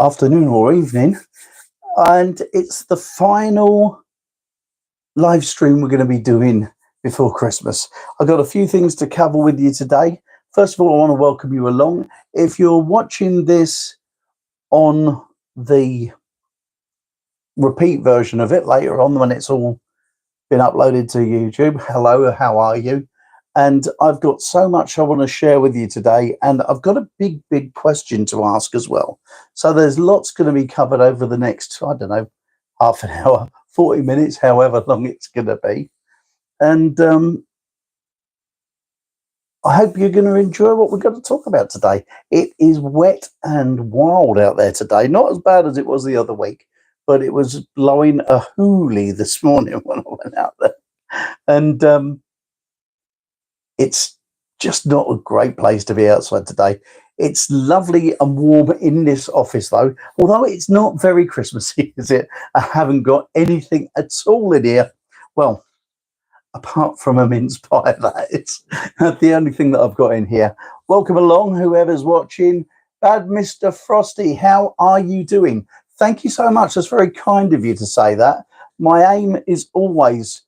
afternoon or evening, and it's the final live stream we're going to be doing before Christmas. I've got a few things to cover with you today. First of all, I want to welcome you along. If you're watching this on the repeat version of it later on when it's all been uploaded to YouTube, hello, how are you? And I've got so much I want to share with you today, and I've got a big question to ask as well. So there's lots going to be covered over the next, I don't know, half an hour, 40 minutes, however long it's going to be. And I hope you're going to enjoy what we're going to talk about today. It is wet and wild out there today. Not as bad as it was the other week, but it was blowing a hoolie this morning when I went out there. And it's just not a great place to be outside today. It's lovely and warm in this office, though, although it's not very Christmassy, is it? I haven't got anything at all in here. Well, apart from a mince pie, that is the only thing that I've got in here. Welcome along, whoever's watching. Bad Mr. Frosty, how are you doing? Thank you so much. That's very kind of you to say that. My aim is always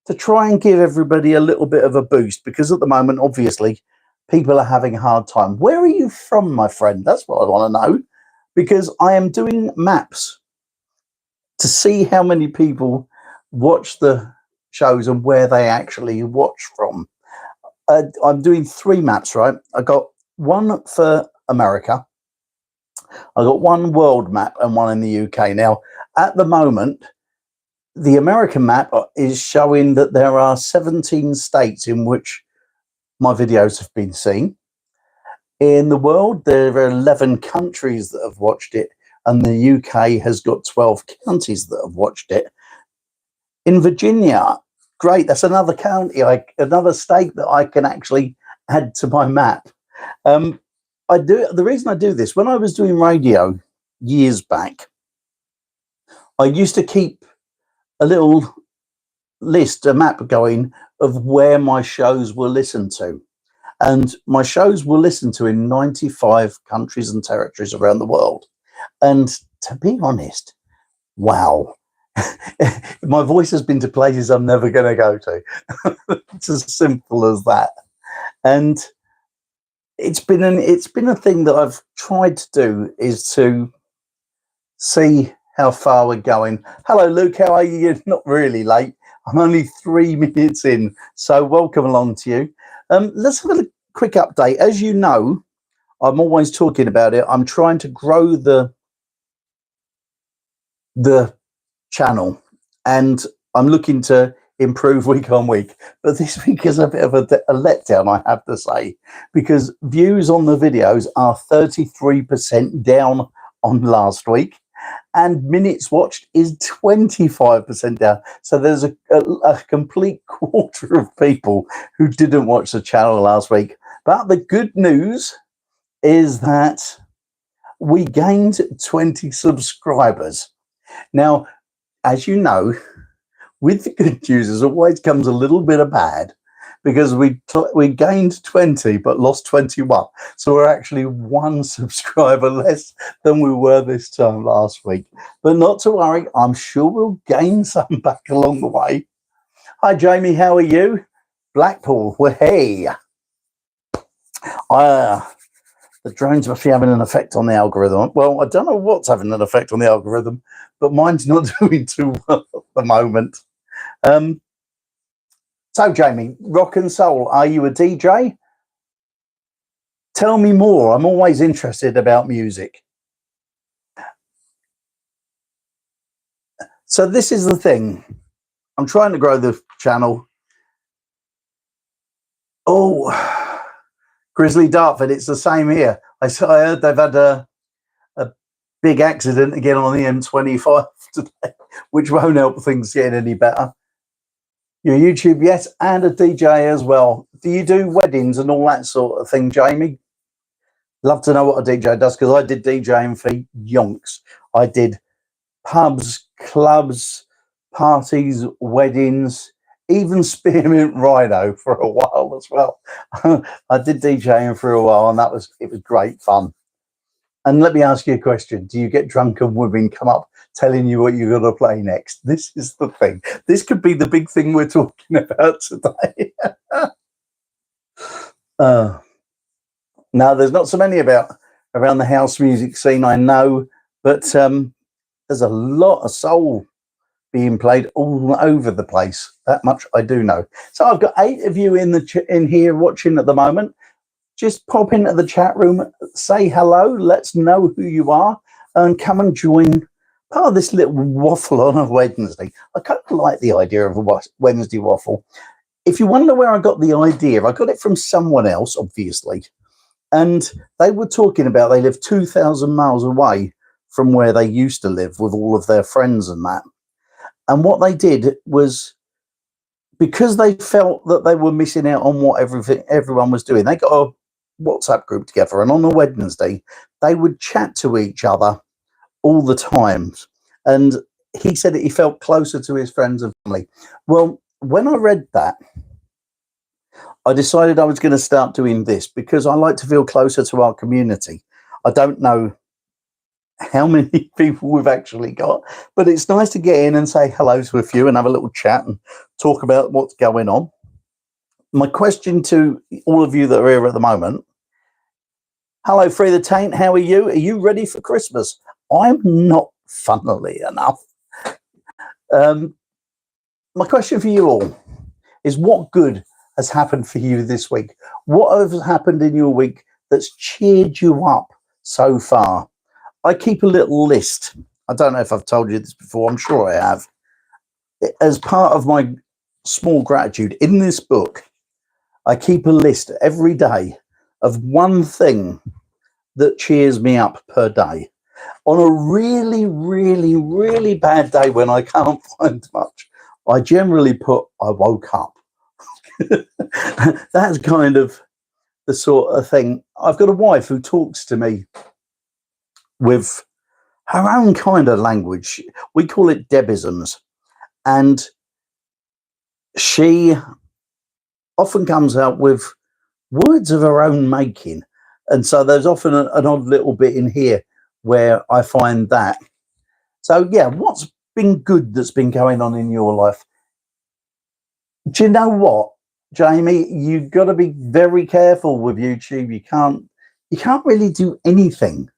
to try and give everybody a little bit of a boost, because at the moment, obviously, people are having a hard time. Where are you from, my friend? That's what I want to know, because I am doing maps to see how many people watch the shows and where they actually watch from. I'm doing 3 maps, right? I got one for America, I got one world map, and one in the UK. Now, at the moment, the American map is showing that there are 17 states in which my videos have been seen. In the world, there are 11 countries that have watched it, and the UK has got 12 counties that have watched it. In Virginia, great, that's another county, another state that I can actually add to my map. The reason I do this, when I was doing radio years back, I used to keep a little list, a map going of where my shows were listened to. And my shows were listened to in 95 countries and territories around the world. And to be honest, wow, my voice has been to places I'm never going to go to. It's as simple as that. And it's been a thing that I've tried to do, is to see how far we're going. Hello, Luke. How are you? You're not really late. I'm only 3 minutes in, so welcome along to you. Let's have a quick update. As you know, I'm always talking about it. I'm trying to grow the channel, and I'm looking to improve week on week. But this week is a bit of a letdown, I have to say, because views on the videos are 33% down on last week, and minutes watched is 25% down. So there's a complete quarter of people who didn't watch the channel last week. But the good news is that we gained 20 subscribers. Now, as you know, with the good news, there always comes a little bit of bad, because we gained 20 but lost 21. So we're actually 1 subscriber less than we were this time last week. But not to worry, I'm sure we'll gain some back along the way. Hi, Jamie, how are you? Blackpool, well, hey. The drones must be having an effect on the algorithm. Well, I don't know what's having an effect on the algorithm, but mine's not doing too well at the moment. So, Jamie, rock and soul, are you a DJ? Tell me more. I'm always interested about music. So this is the thing. I'm trying to grow the channel. Oh, Grizzly Dartford, it's the same here. I heard they've had a big accident again on the M25 today, which won't help things get any better. Your YouTube, yes, and a DJ as well. Do you do weddings and all that sort of thing, Jamie? Love to know what a DJ does, because I did DJing for yonks. I did pubs, clubs, parties, weddings, even Spearmint Rhino for a while as well. I did DJing for a while, and it was great fun. And let me ask you a question. Do you get drunk and women come up telling you what you're going to play next? This is the thing. This could be the big thing we're talking about today. No, there's not so many about around the house music scene, I know, but there's a lot of soul being played all over the place. That much I do know. So I've got 8 of you in here watching at the moment. Just pop into the chat room, say hello, let's know who you are, and come and join part of this little waffle on a Wednesday. I kind of like the idea of a Wednesday waffle. If you wonder where I got the idea, I got it from someone else, obviously. And they were talking about they live 2,000 miles away from where they used to live with all of their friends and that. And what they did was, because they felt that they were missing out on what everyone was doing, they got a WhatsApp group together, and on a Wednesday they would chat to each other all the time. And he said that he felt closer to his friends and family. Well, when I read that, I decided I was going to start doing this because I like to feel closer to our community. I don't know how many people we've actually got, but it's nice to get in and say hello to a few and have a little chat and talk about what's going on. My question to all of you that are here at the moment: hello, Free the Taint. How are you? Are you ready for Christmas? I'm not, funnily enough. My question for you all is, what good has happened for you this week? What has happened in your week that's cheered you up so far? I keep a little list. I don't know if I've told you this before. I'm sure I have. As part of my small gratitude in this book, I keep a list every day of one thing that cheers me up per day. On a really, really, really bad day when I can't find much, I generally put, I woke up. That's kind of the sort of thing. I've got a wife who talks to me with her own kind of language. We call it Debisms. And she often comes out with words of her own making. And so there's often an odd little bit in here where I find that. So, yeah, what's been good that's been going on in your life? Do you know what, Jamie? You've got to be very careful with YouTube. You can't really do anything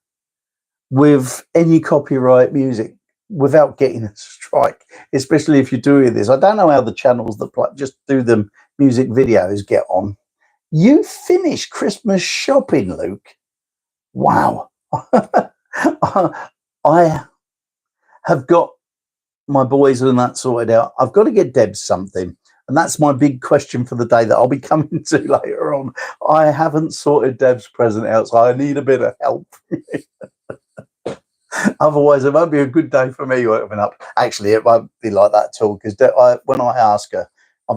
with any copyright music without getting a strike, especially if you're doing this. I don't know how the channels that just do the music videos get on. You finished Christmas shopping, Luke. Wow. I have got my boys and that sorted out. I've got to get Deb something. And that's my big question for the day that I'll be coming to later on. I haven't sorted Deb's present out, so I need a bit of help. Otherwise, it won't be a good day for me opening up. Actually, it won't be like that at all, because when I ask her,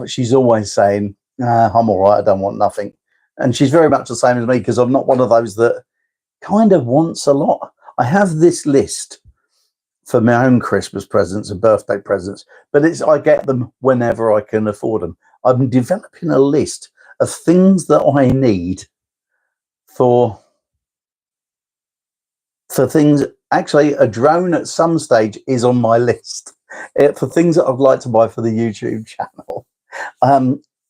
she's always saying, I'm all right, I don't want nothing. And she's very much the same as me, because I'm not one of those that kind of wants a lot. I have this list for my own Christmas presents and birthday presents, but I get them whenever I can afford them. I'm developing a list of things that I need for things. Actually, a drone at some stage is on my list for things that I'd like to buy for the YouTube channel.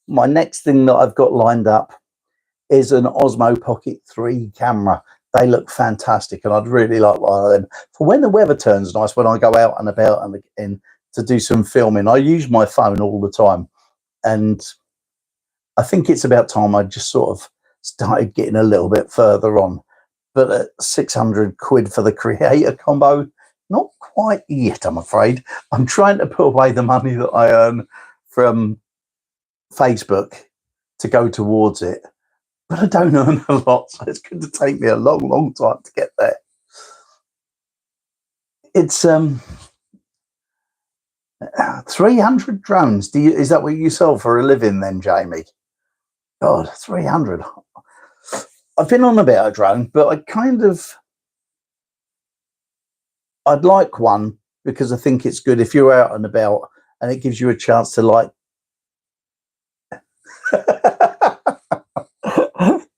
My next thing that I've got lined up is an Osmo Pocket 3 camera. They look fantastic, and I'd really like one of them for when the weather turns nice, when I go out and about and to do some filming. I use my phone all the time, and I think it's about time I just sort of started getting a little bit further on. But at 600 quid for the creator combo, not quite yet, I'm afraid. I'm trying to put away the money that I earn from Facebook to go towards it. But I don't earn a lot, so it's going to take me a long, long time to get there. It's 300 drones. Is that what you sell for a living then, Jamie? God, 300. I've been on about a drone, but I'd like one because I think it's good if you're out and about and it gives you a chance to like.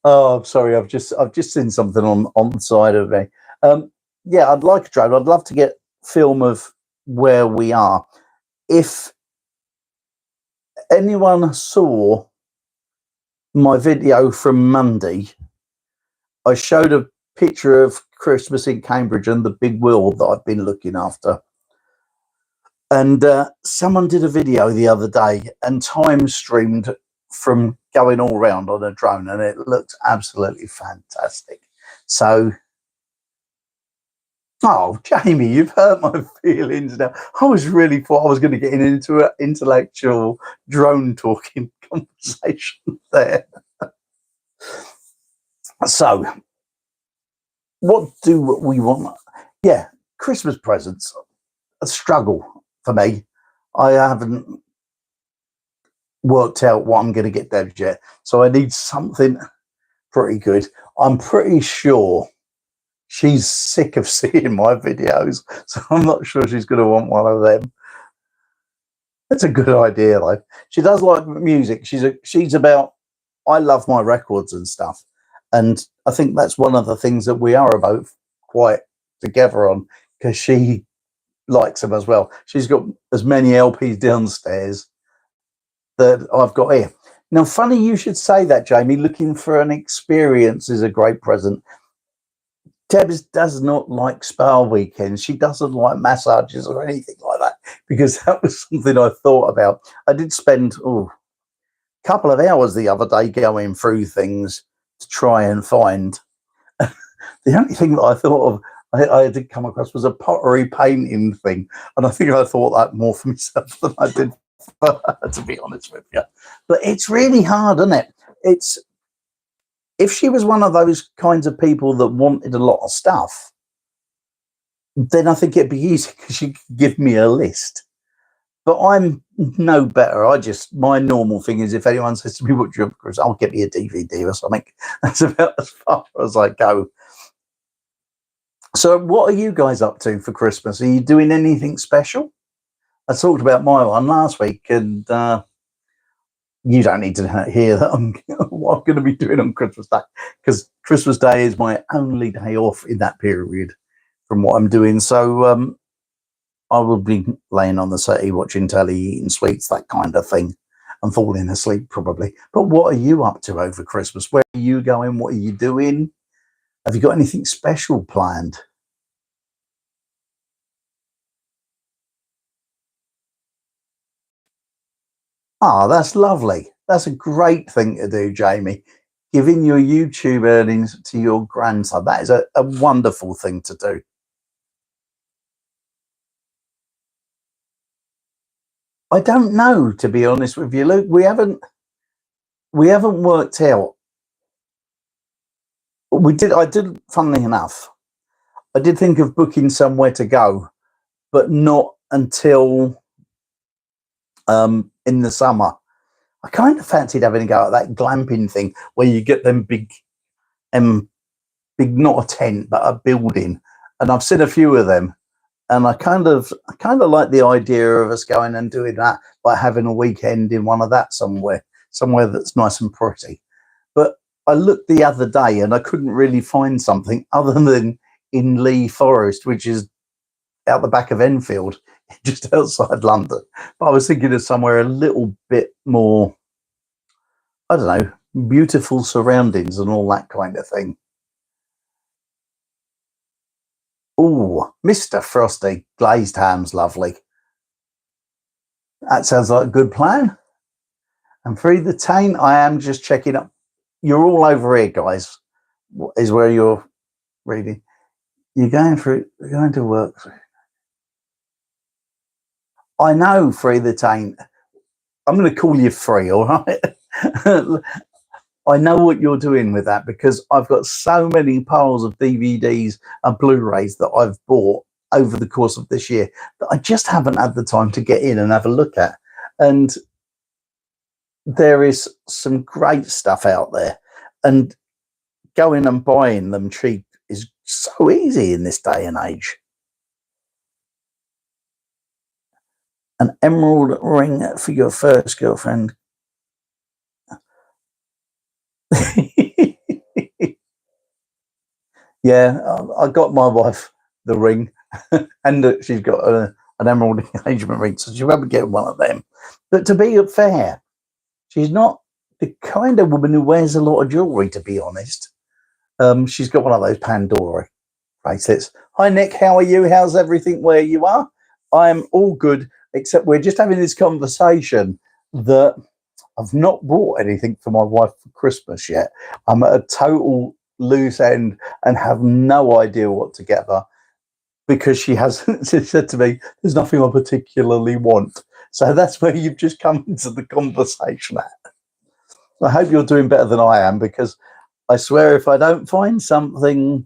Oh, I'm sorry. I've just seen something on the side of me. Yeah, I'd like a drone. I'd love to get film of where we are. If anyone saw my video from Monday, I showed a picture of Christmas in Cambridge and the big wheel that I've been looking after. And someone did a video the other day and time streamed from going all around on a drone, and it looked absolutely fantastic. So, oh, Jamie, you've hurt my feelings now. I was really thought I was going to get into an intellectual drone talking conversation there. So, what do we want? Yeah, Christmas presents, a struggle for me. I haven't worked out what I'm going to get Deb yet, so I need something pretty good. I'm pretty sure she's sick of seeing my videos, so I'm not sure she's going to want one of them. That's a good idea, though. She does like music. She's about. I love my records and stuff, and I think that's one of the things that we are both quite together on, because she likes them as well. She's got as many LPs downstairs that I've got here. Now, funny you should say that, Jamie. Looking for an experience is a great present. Debs does not like spa weekends. She doesn't like massages or anything like that, because that was something I thought about. I did spend a couple of hours the other day going through things to try and find. The only thing that I thought of, I did come across, was a pottery painting thing. And I think I thought that more for myself than I did for her, to be honest with you. But it's really hard, isn't it? If she was one of those kinds of people that wanted a lot of stuff, then I think it'd be easy, because she could give me a list. But I'm no better. My normal thing is, if anyone says to me, what do you want, Chris? I'll get me a DVD or something. That's about as far as I go. So what are you guys up to for Christmas? Are you doing anything special? I talked about my one last week, and you don't need to hear that what I'm going to be doing on Christmas Day, because Christmas Day is my only day off in that period from what I'm doing. So I will be laying on the settee, watching telly, eating sweets, that kind of thing, and falling asleep probably. But what are you up to over Christmas? Where are you going? What are you doing? Have you got anything special planned? Ah, that's lovely. That's a great thing to do, Jamie. Giving your YouTube earnings to your grandson. That is a wonderful thing to do. I don't know, to be honest with you, Luke. We haven't worked out. I did, funnily enough, I did think of booking somewhere to go, but not until in the summer. I kind of fancied having a go at that glamping thing where you get them big, not a tent, but a building. And I've seen a few of them, and I kind of like the idea of us going and doing that, by having a weekend in one of that somewhere that's nice and pretty. But I looked the other day and I couldn't really find something other than in Lee Forest, which is out the back of Enfield, just outside London. But I was thinking of somewhere a little bit more, I don't know, beautiful surroundings and all that kind of thing. Oh, Mr. Frosty, glazed ham's lovely. That sounds like a good plan. And Free the Taint, I am just checking up. You're all over here, guys, is where you're reading. You're going to work. I know, Free the Taint. I'm going to call you Free, all right? I know what you're doing with that, because I've got so many piles of DVDs and Blu-rays that I've bought over the course of this year that I just haven't had the time to get in and have a look at. And there is some great stuff out there, and going and buying them cheap is so easy in this day and age. An emerald ring for your first girlfriend. Yeah, I got my wife the ring, and she's got an emerald engagement ring, so she won't be getting one of them. But to be fair, she's not the kind of woman who wears a lot of jewellery, to be honest. She's got one of those Pandora bracelets. Hi, Nick. How are you? How's everything where you are? I'm all good, except we're just having this conversation that I've not bought anything for my wife for Christmas yet. I'm at a total loose end and have no idea what to get her because she hasn't said to me, there's nothing I particularly want. So that's where you've just come into the conversation at. I hope you're doing better than I am, because I swear if I don't find something,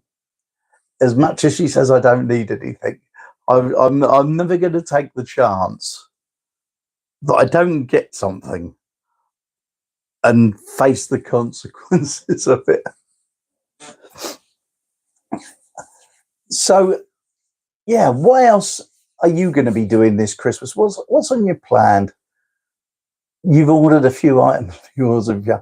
as much as she says I don't need anything, I'm never going to take the chance that I don't get something and face the consequences of it. So, yeah, what else are you going to be doing this Christmas? What's on your plan? You've ordered a few items for yours of you.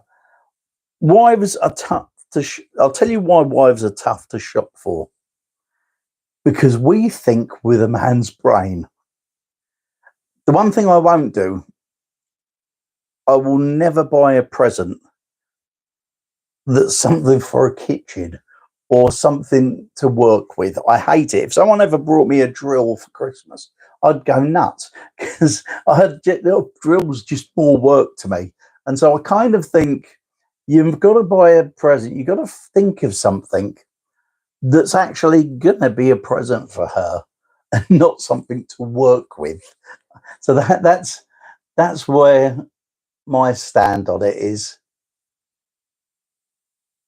Wives are tough to. I'll tell you why wives are tough to shop for. Because we think with a man's brain. The one thing I won't do, I will never buy a present that's something for a kitchen or something to work with. I hate it. If someone ever brought me a drill for Christmas, I'd go nuts, because I had drills just more work to me. And so I kind of think you've got to buy a present. You've got to think of something that's actually going to be a present for her and not something to work with. So that's where my stand on it is.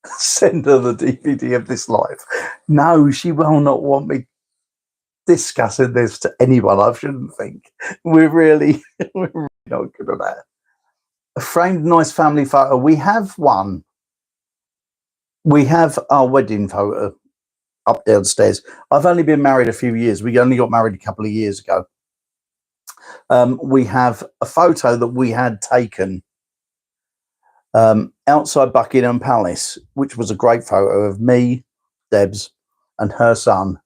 Send her the DVD of this live. No, she will not want me discussing this to anyone, I shouldn't think. We're really not good at that. A framed nice family photo. We have one. We have our wedding photo up downstairs. I've only been married a few years. We only got married a couple of years ago. We have a photo that we had taken outside Buckingham Palace, which was a great photo of me, Debs, and her son.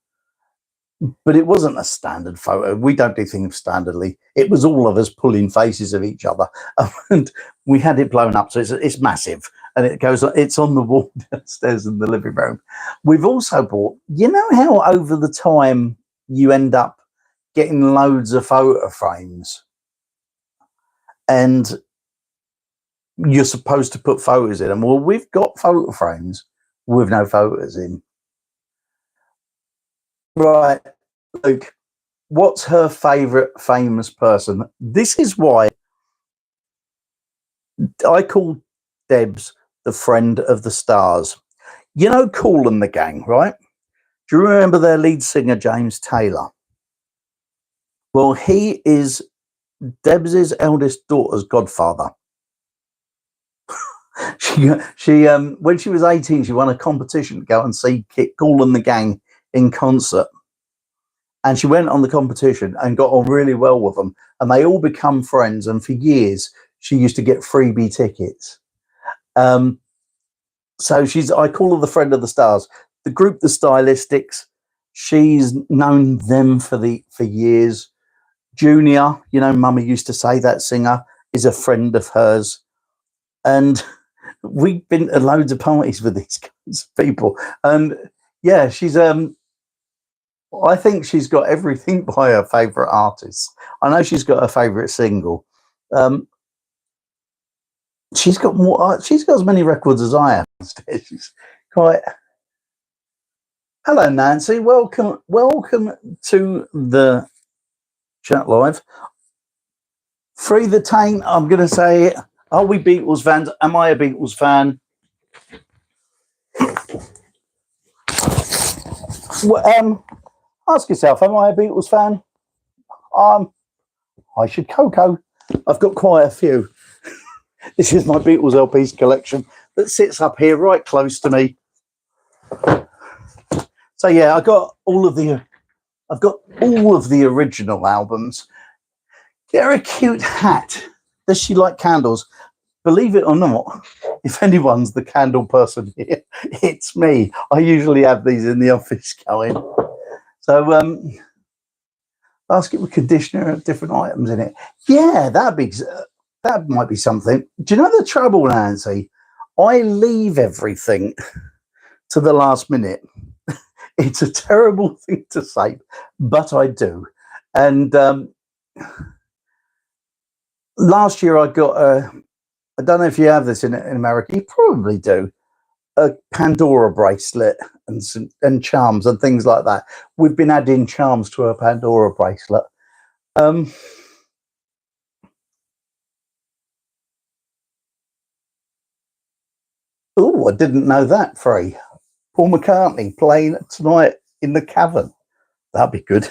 But it wasn't a standard photo. We don't do things standardly. It was all of us pulling faces of each other, and we had it blown up, so it's massive, and it's on the wall downstairs in the living room. We've also bought, you know how over the time you end up getting loads of photo frames, and you're supposed to put photos in them. Well, we've got photo frames with no photos in. Right, Luke, what's her favourite famous person? This is why I call Debs the friend of the stars. You know Kool and the Gang, right? Do you remember their lead singer, James Taylor? Well, he is Debs's eldest daughter's godfather. She when she was 18, she won a competition to go and see Kool and the Gang in concert. And she went on the competition and got on really well with them. And they all become friends. And for years, she used to get freebie tickets. So I call her the friend of the stars. The group, the Stylistics, she's known them for years. Junior, you know, Mummy used to say, that singer, is a friend of hers. And we've been to loads of parties with these kinds of people. And yeah, she's I think she's got everything by her favourite artists. I know she's got her favourite single. She's got more. She's got as many records as I have. She's quite. Hello, Nancy. Welcome to the chat live. Free the taint. I'm going to say, are we Beatles fans? Am I a Beatles fan? Well, ask yourself, am I a Beatles fan? I should Coco. I've got quite a few. This is my Beatles LPs collection that sits up here right close to me. So yeah, I've got all of the original albums. Get her a cute hat. Does she like candles? believe it or not, if anyone's the candle person here, it's me. I usually have these in the office going. So, basket with conditioner, different items in it. Yeah, that might be something. Do you know the trouble, Nancy? I leave everything to the last minute. It's a terrible thing to say, but I do. And last year I got I don't know if you have this in America. You probably do. A Pandora bracelet and charms and things like that. We've been adding charms to a Pandora bracelet. Oh, I didn't know that, Free. Paul McCartney playing tonight in the Cavern. That'd be good.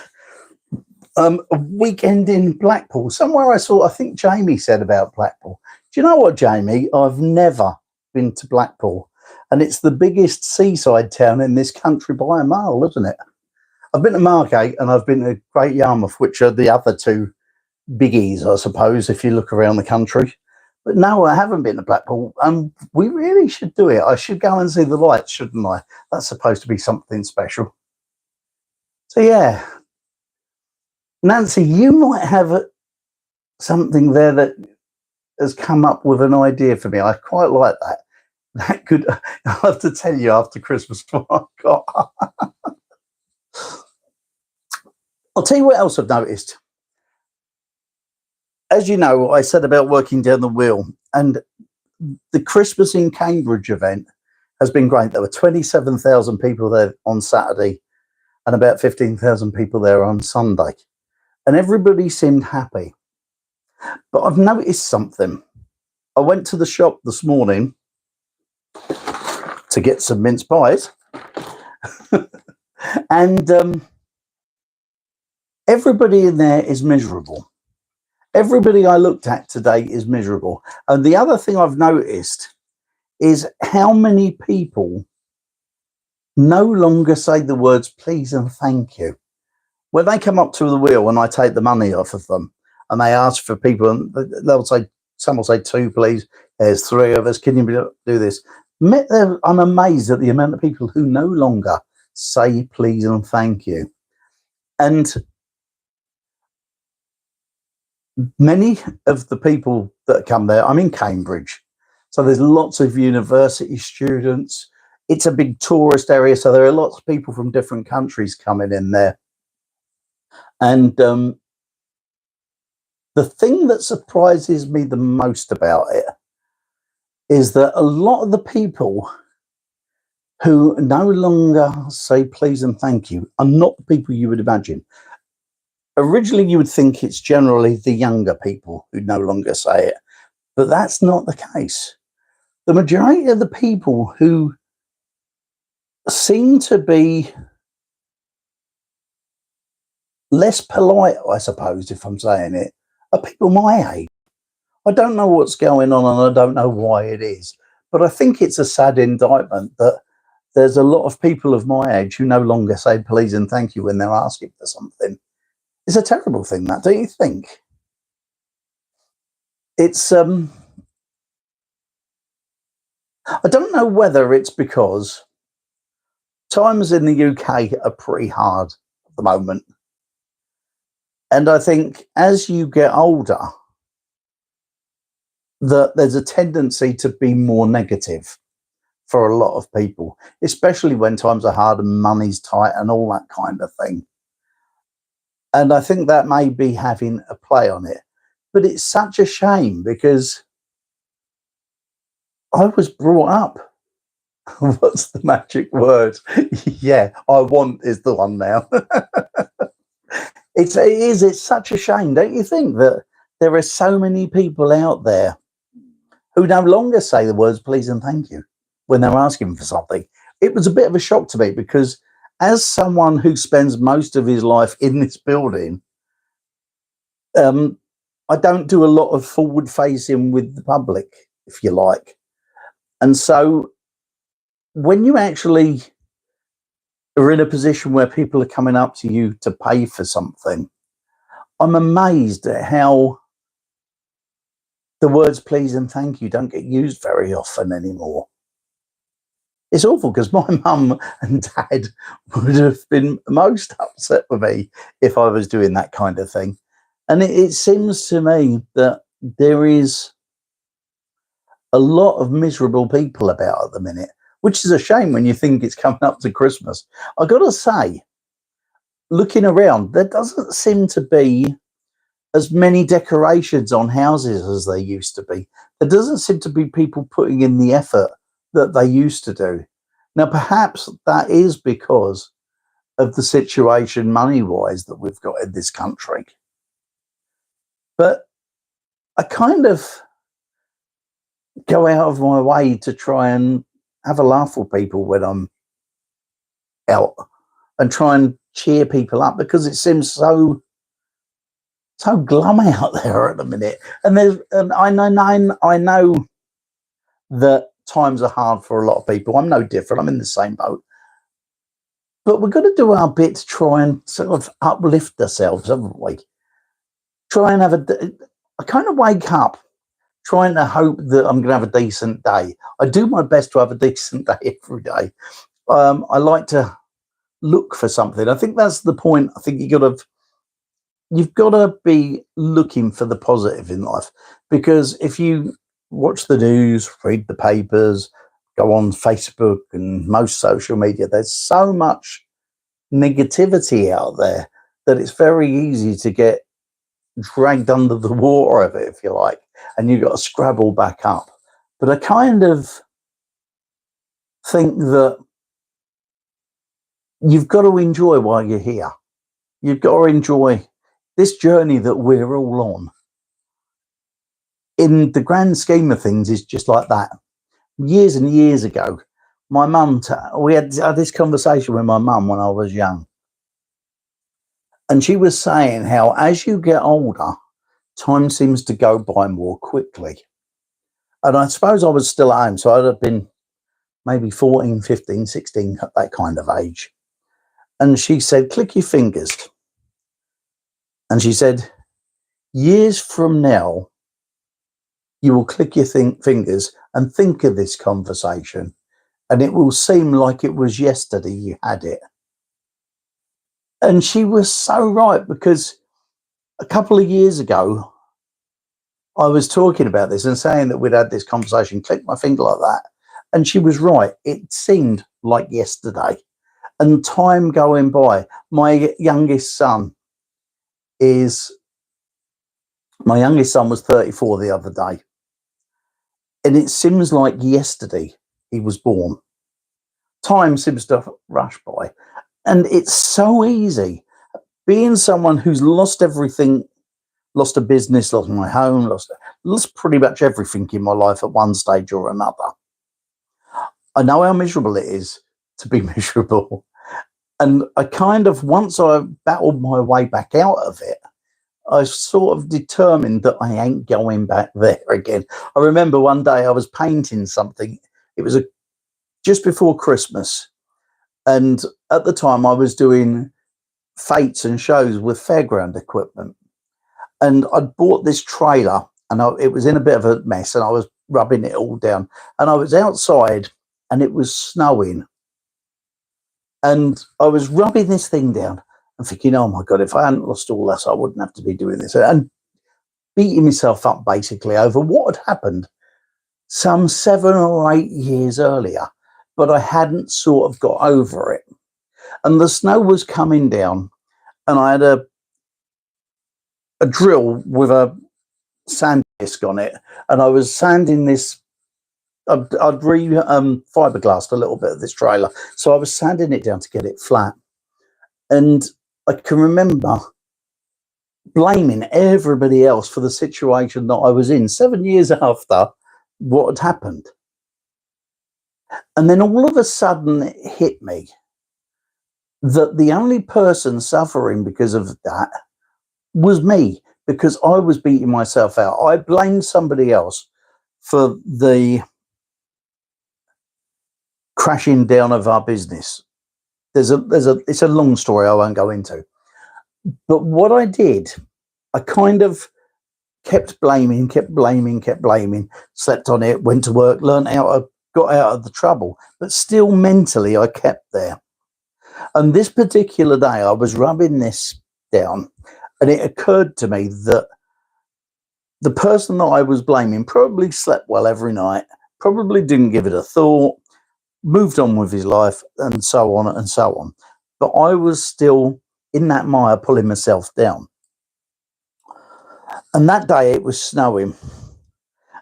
A weekend in Blackpool. Somewhere I think Jamie said about Blackpool. Do you know what, Jamie? I've never been to Blackpool. And it's the biggest seaside town in this country by a mile, isn't it? I've been to Margate and I've been to Great Yarmouth, which are the other two biggies, I suppose, if you look around the country. But no, I haven't been to Blackpool. We really should do it. I should go and see the lights, shouldn't I? That's supposed to be something special. So, yeah. Nancy, you might have something there that has come up with an idea for me. I quite like that. That could, I'll have to tell you after Christmas what I've got. I'll tell you what else I've noticed. As you know, I said about working down the wheel, and the Christmas in Cambridge event has been great. There were 27,000 people there on Saturday and about 15,000 people there on Sunday. And everybody seemed happy. But I've noticed something. I went to the shop this morning to get some mince pies. And everybody in there is miserable. Everybody I looked at today is miserable. And the other thing I've noticed is how many people no longer say the words please and thank you. When they come up to the wheel and I take the money off of them and they ask for people, and they'll say, some will say 2, please. There's 3 of us. Can you do this? I'm amazed at the amount of people who no longer say please and thank you. And many of the people that come there, I'm in Cambridge, so there's lots of university students. It's a big tourist area, so there are lots of people from different countries coming in there. And the thing that surprises me the most about it is that a lot of the people who no longer say please and thank you are not the people you would imagine. Originally, you would think it's generally the younger people who no longer say it, but that's not the case. The majority of the people who seem to be less polite, I suppose, if I'm saying it, are people my age. I don't know what's going on and I don't know why it is, but I think it's a sad indictment that there's a lot of people of my age who no longer say please and thank you when they're asking for something. It's a terrible thing, that, don't you think? It's I don't know whether it's because times in the UK are pretty hard at the moment. And I think as you get older, that there's a tendency to be more negative for a lot of people, especially when times are hard and money's tight and all that kind of thing. And I think that may be having a play on it. But it's such a shame because I was brought up. What's the magic word? Yeah, I want is the one now. It's such a shame, don't you think, that there are so many people out there who no longer say the words please and thank you when they're asking for something. It was a bit of a shock to me because as someone who spends most of his life in this building, I don't do a lot of forward facing with the public, if you like. And so when you actually are in a position where people are coming up to you to pay for something, I'm amazed at how the words please and thank you don't get used very often anymore. It's awful because my mum and dad would have been most upset with me if I was doing that kind of thing. And it seems to me that there is a lot of miserable people about at the minute, which is a shame when you think it's coming up to Christmas. I got to say, looking around, there doesn't seem to be as many decorations on houses as there used to be. There doesn't seem to be people putting in the effort that they used to do. Now, perhaps that is because of the situation money-wise that we've got in this country. But I kind of go out of my way to try and have a laugh with people when I'm out and try and cheer people up, because it seems so glum out there at the minute. And I know that times are hard for a lot of people. I'm no different. I'm in the same boat. But we've got to do our bit to try and sort of uplift ourselves, haven't we? Try and I kind of wake up trying to hope that I'm going to have a decent day. I do my best to have a decent day every day. I like to look for something. I think that's the point. I think you've got to be looking for the positive in life, because if you watch the news, read the papers, go on Facebook and most social media, there's so much negativity out there that it's very easy to get dragged under the water of it, if you like, and you've got to scrabble back up. But I kind of think that you've got to enjoy while you're here. You've got to enjoy this journey that we're all on. In the grand scheme of things, it's just like that. Years and years ago, my mum, we had this conversation with my mum when I was young. And she was saying how as you get older, time seems to go by more quickly. And I suppose I was still at home, so I'd have been maybe 14, 15, 16, that kind of age. And she said, click your fingers. And she said, years from now, you will click your fingers and think of this conversation, and it will seem like it was yesterday you had it. And she was so right, because a couple of years ago, I was talking about this and saying that we'd had this conversation, click my finger like that. And she was right. It seemed like yesterday. And time going by, my youngest son was 34 the other day. And it seems like yesterday he was born. Time seems to rush by. And it's so easy. Being someone who's lost everything, lost a business, lost my home, lost pretty much everything in my life at one stage or another. I know how miserable it is to be miserable. And I kind of, once I battled my way back out of it, I sort of determined that I ain't going back there again. I remember one day I was painting something. It was just before Christmas. And at the time I was doing fetes and shows with fairground equipment. And I'd bought this trailer, and it was in a bit of a mess, and I was rubbing it all down. And I was outside and it was snowing. And I was rubbing this thing down and thinking, oh my God, if I hadn't lost all this, I wouldn't have to be doing this. And beating myself up basically over what had happened some 7 or 8 years earlier, but I hadn't sort of got over it. And the snow was coming down, and I had a drill with a sand disc on it, and I was sanding this. I'd fiberglassed a little bit of this trailer, so I was sanding it down to get it flat. And I can remember blaming everybody else for the situation that I was in 7 years after what had happened. And then all of a sudden it hit me that the only person suffering because of that was me, because I was beating myself out. I blamed somebody else for the crashing down of our business. It's a long story I won't go into. But what I did, I kind of kept blaming, slept on it, went to work, learned how, got out of the trouble, but still mentally I kept there. And this particular day I was rubbing this down, and it occurred to me that the person that I was blaming probably slept well every night, probably didn't give it a thought, moved on with his life, and so on and so on. But I was still in that mire pulling myself down. And that day it was snowing.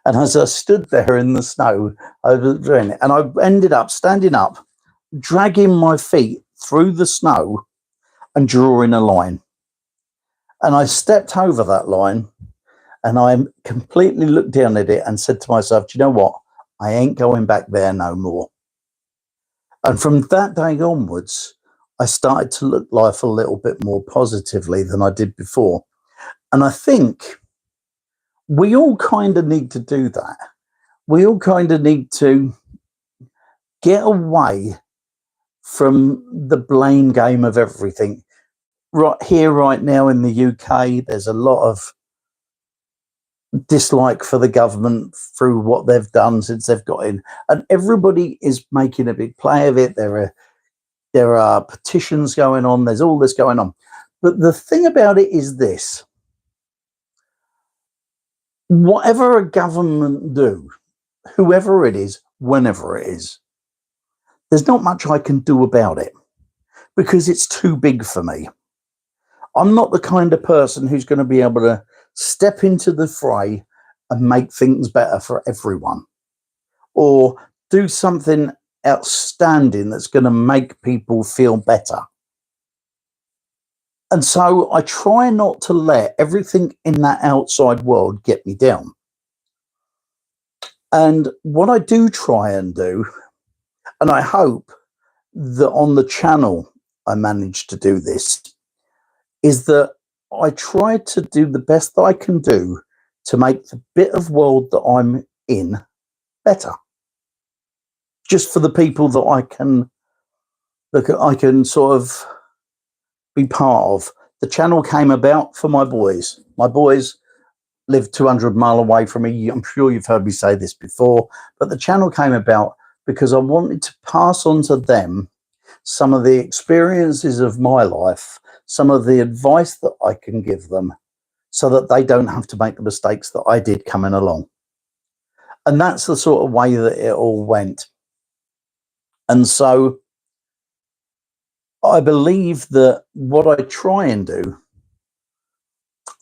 And as I stood there in the snow, I was doing it, and I ended up standing up, dragging my feet through the snow and drawing a line. And I stepped over that line, and I completely looked down at it and said to myself, do you know what? I ain't going back there no more. And from that day onwards, I started to look life a little bit more positively than I did before. And I think we all kind of need to do that. We all kind of need to get away from the blame game of everything. Right here, right now in the UK, there's a lot of dislike for the government through what they've done since they've got in, and everybody is making a big play of it. There are petitions going on, there's all this going on, but the thing about it is this: whatever a government do, whoever it is, whenever it is, there's not much I can do about it because it's too big for me. I'm not the kind of person who's going to be able to step into the fray and make things better for everyone, or do something outstanding that's going to make people feel better. And so I try not to let everything in that outside world get me down. And what I do try and do, and I hope that on the channel I manage to do this, is that I try to do the best that I can do to make the bit of world that I'm in better. Just for the people that I can sort of be part of. The channel came about for my boys. My boys live 200 miles away from me. I'm sure you've heard me say this before, but the channel came about because I wanted to pass on to them some of the experiences of my life, some of the advice that I can give them, so that they don't have to make the mistakes that I did coming along. And that's the sort of way that it all went. And so I believe that what I try and do,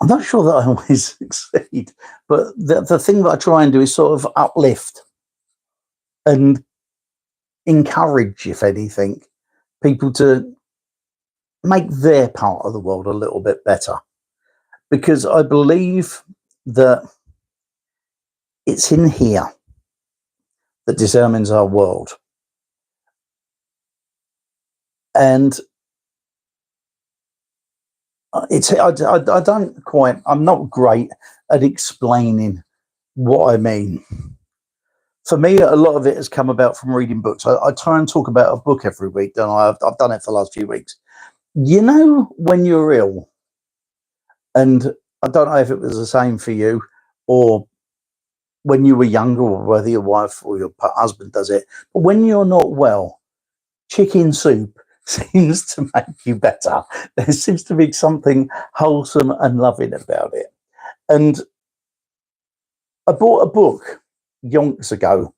I'm not sure that I always succeed, but the thing that I try and do is sort of uplift and encourage, if anything, people to make their part of the world a little bit better. Because I believe that it's in here that determines our world. And I don't quite, I'm not great at explaining what I mean. For me, a lot of it has come about from reading books. I try and talk about a book every week, don't I? I've done it for the last few weeks. You know, when you're ill, and I don't know if it was the same for you, or when you were younger, or whether your wife or your husband does it, but when you're not well, chicken soup seems to make you better. There seems to be something wholesome and loving about it. And I bought a book yonks ago,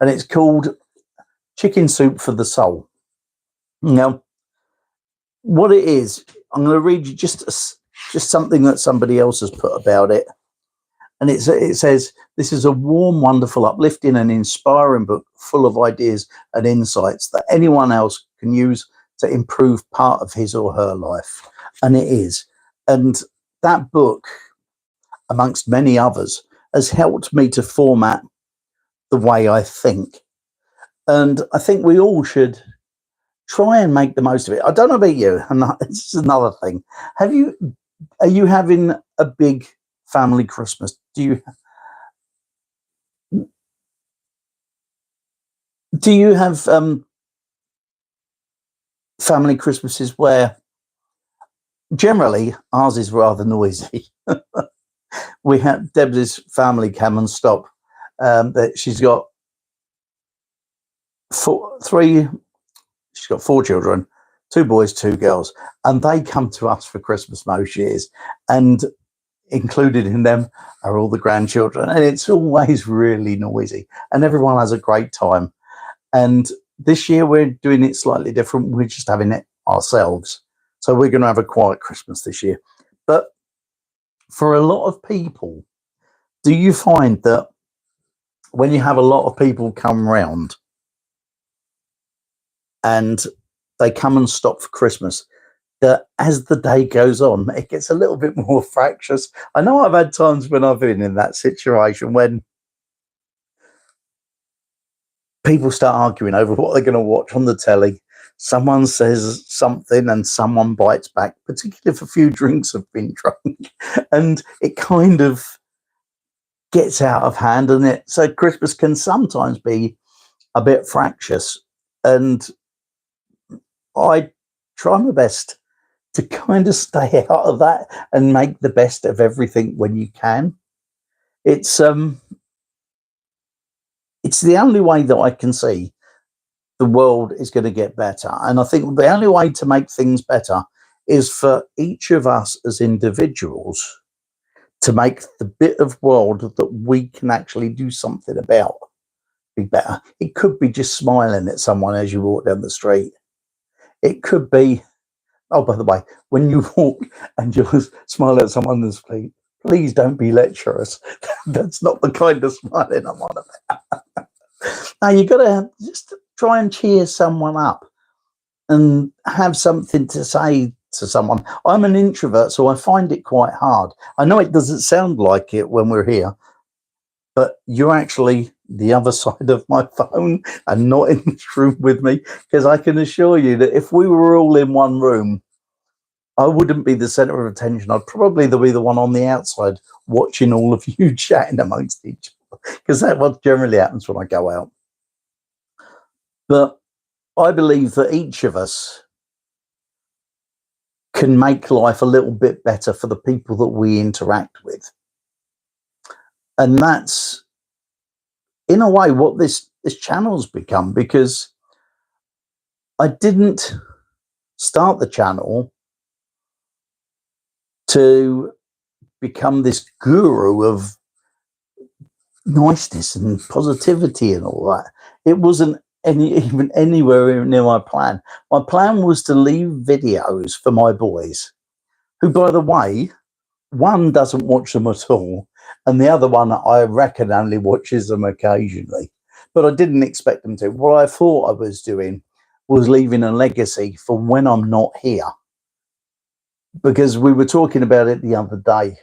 and it's called Chicken Soup for the Soul. Now, what it is, I'm going to read you just something that somebody else has put about it. And it says, this is a warm, wonderful, uplifting and inspiring book full of ideas and insights that anyone else can use to improve part of his or her life. And it is. And that book, amongst many others, has helped me to format the way I think. And I think we all should try and make the most of it. I don't know about you, and this is another thing. Are you having a big family Christmas? Do you have family Christmases where generally ours is rather noisy, we had Deb's family come and stop. That she's got she's got 4 children, 2 boys, 2 girls, and they come to us for Christmas most years, and included in them are all the grandchildren, and it's always really noisy, and everyone has a great time. And this year we're doing it slightly different. We're just having it ourselves, so we're going to have a quiet Christmas this year. But for a lot of people, do you find that when you have a lot of people come round and they come and stop for Christmas, that as the day goes on, it gets a little bit more fractious? I know I've had times when I've been in that situation when people start arguing over what they're going to watch on the telly. Someone says something and someone bites back, particularly if a few drinks have been drunk, and it kind of gets out of hand. And so Christmas can sometimes be a bit fractious, and I try my best to kind of stay out of that and make the best of everything when you can. It's the only way that I can see the world is going to get better. And I think the only way to make things better is for each of us as individuals to make the bit of world that we can actually do something about be better. It could be just smiling at someone as you walk down the street. It could be, oh, by the way, when you walk and just smile at someone in the street, please don't be lecherous. That's not the kind of smiling I'm on about. Now, you got to just try and cheer someone up and have something to say to someone. I'm an introvert, so I find it quite hard. I know it doesn't sound like it when we're here, but you're actually the other side of my phone and not in this room with me, because I can assure you that if we were all in one room, I wouldn't be the center of attention. I'd probably be the one on the outside watching all of you chatting amongst each other, because that's what generally happens when I go out. But I believe that each of us can make life a little bit better for the people that we interact with. And that's, in a way, what this channel's become, because I didn't start the channel to become this guru of niceness and positivity and all that. It wasn't even anywhere near my plan. My plan was to leave videos for my boys, who, by the way, one doesn't watch them at all, and the other one, I reckon, only watches them occasionally. But I didn't expect them to. What I thought I was doing was leaving a legacy for when I'm not here. Because we were talking about it the other day,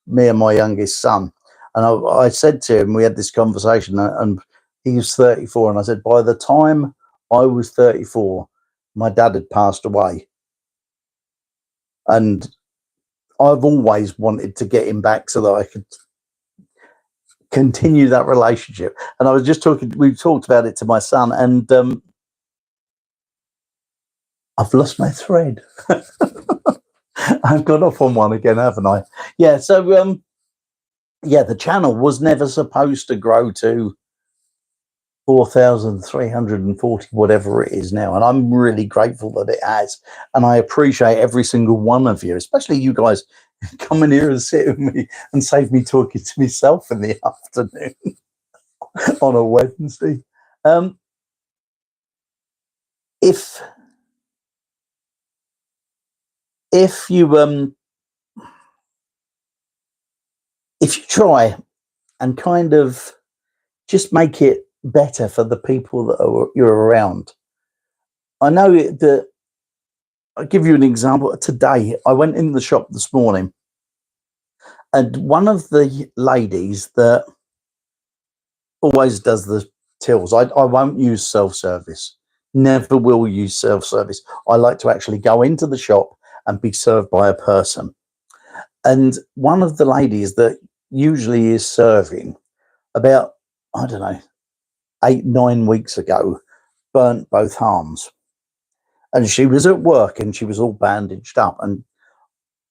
me and my youngest son, and I said to him, we had this conversation, and he was 34, and I said, by the time I was 34, my dad had passed away. And I've always wanted to get him back so that I could continue that relationship. And I was just we talked about it to my son, and I've lost my thread. I've gone off on one again, haven't I? Yeah, so yeah, the channel was never supposed to grow to 4,340, whatever it is now, and I'm really grateful that it has. And I appreciate every single one of you, especially you guys coming here and sit with me and save me talking to myself in the afternoon on a Wednesday. If you try and kind of just make it better for the people that you're around. I know that, I'll give you an example. Today, I went in the shop this morning, and one of the ladies that always does the tills, I won't use self-service, never will use self-service. I like to actually go into the shop and be served by a person. And one of the ladies that usually is serving, about, I don't know, 8-9 weeks ago, burnt both arms. And she was at work and she was all bandaged up. And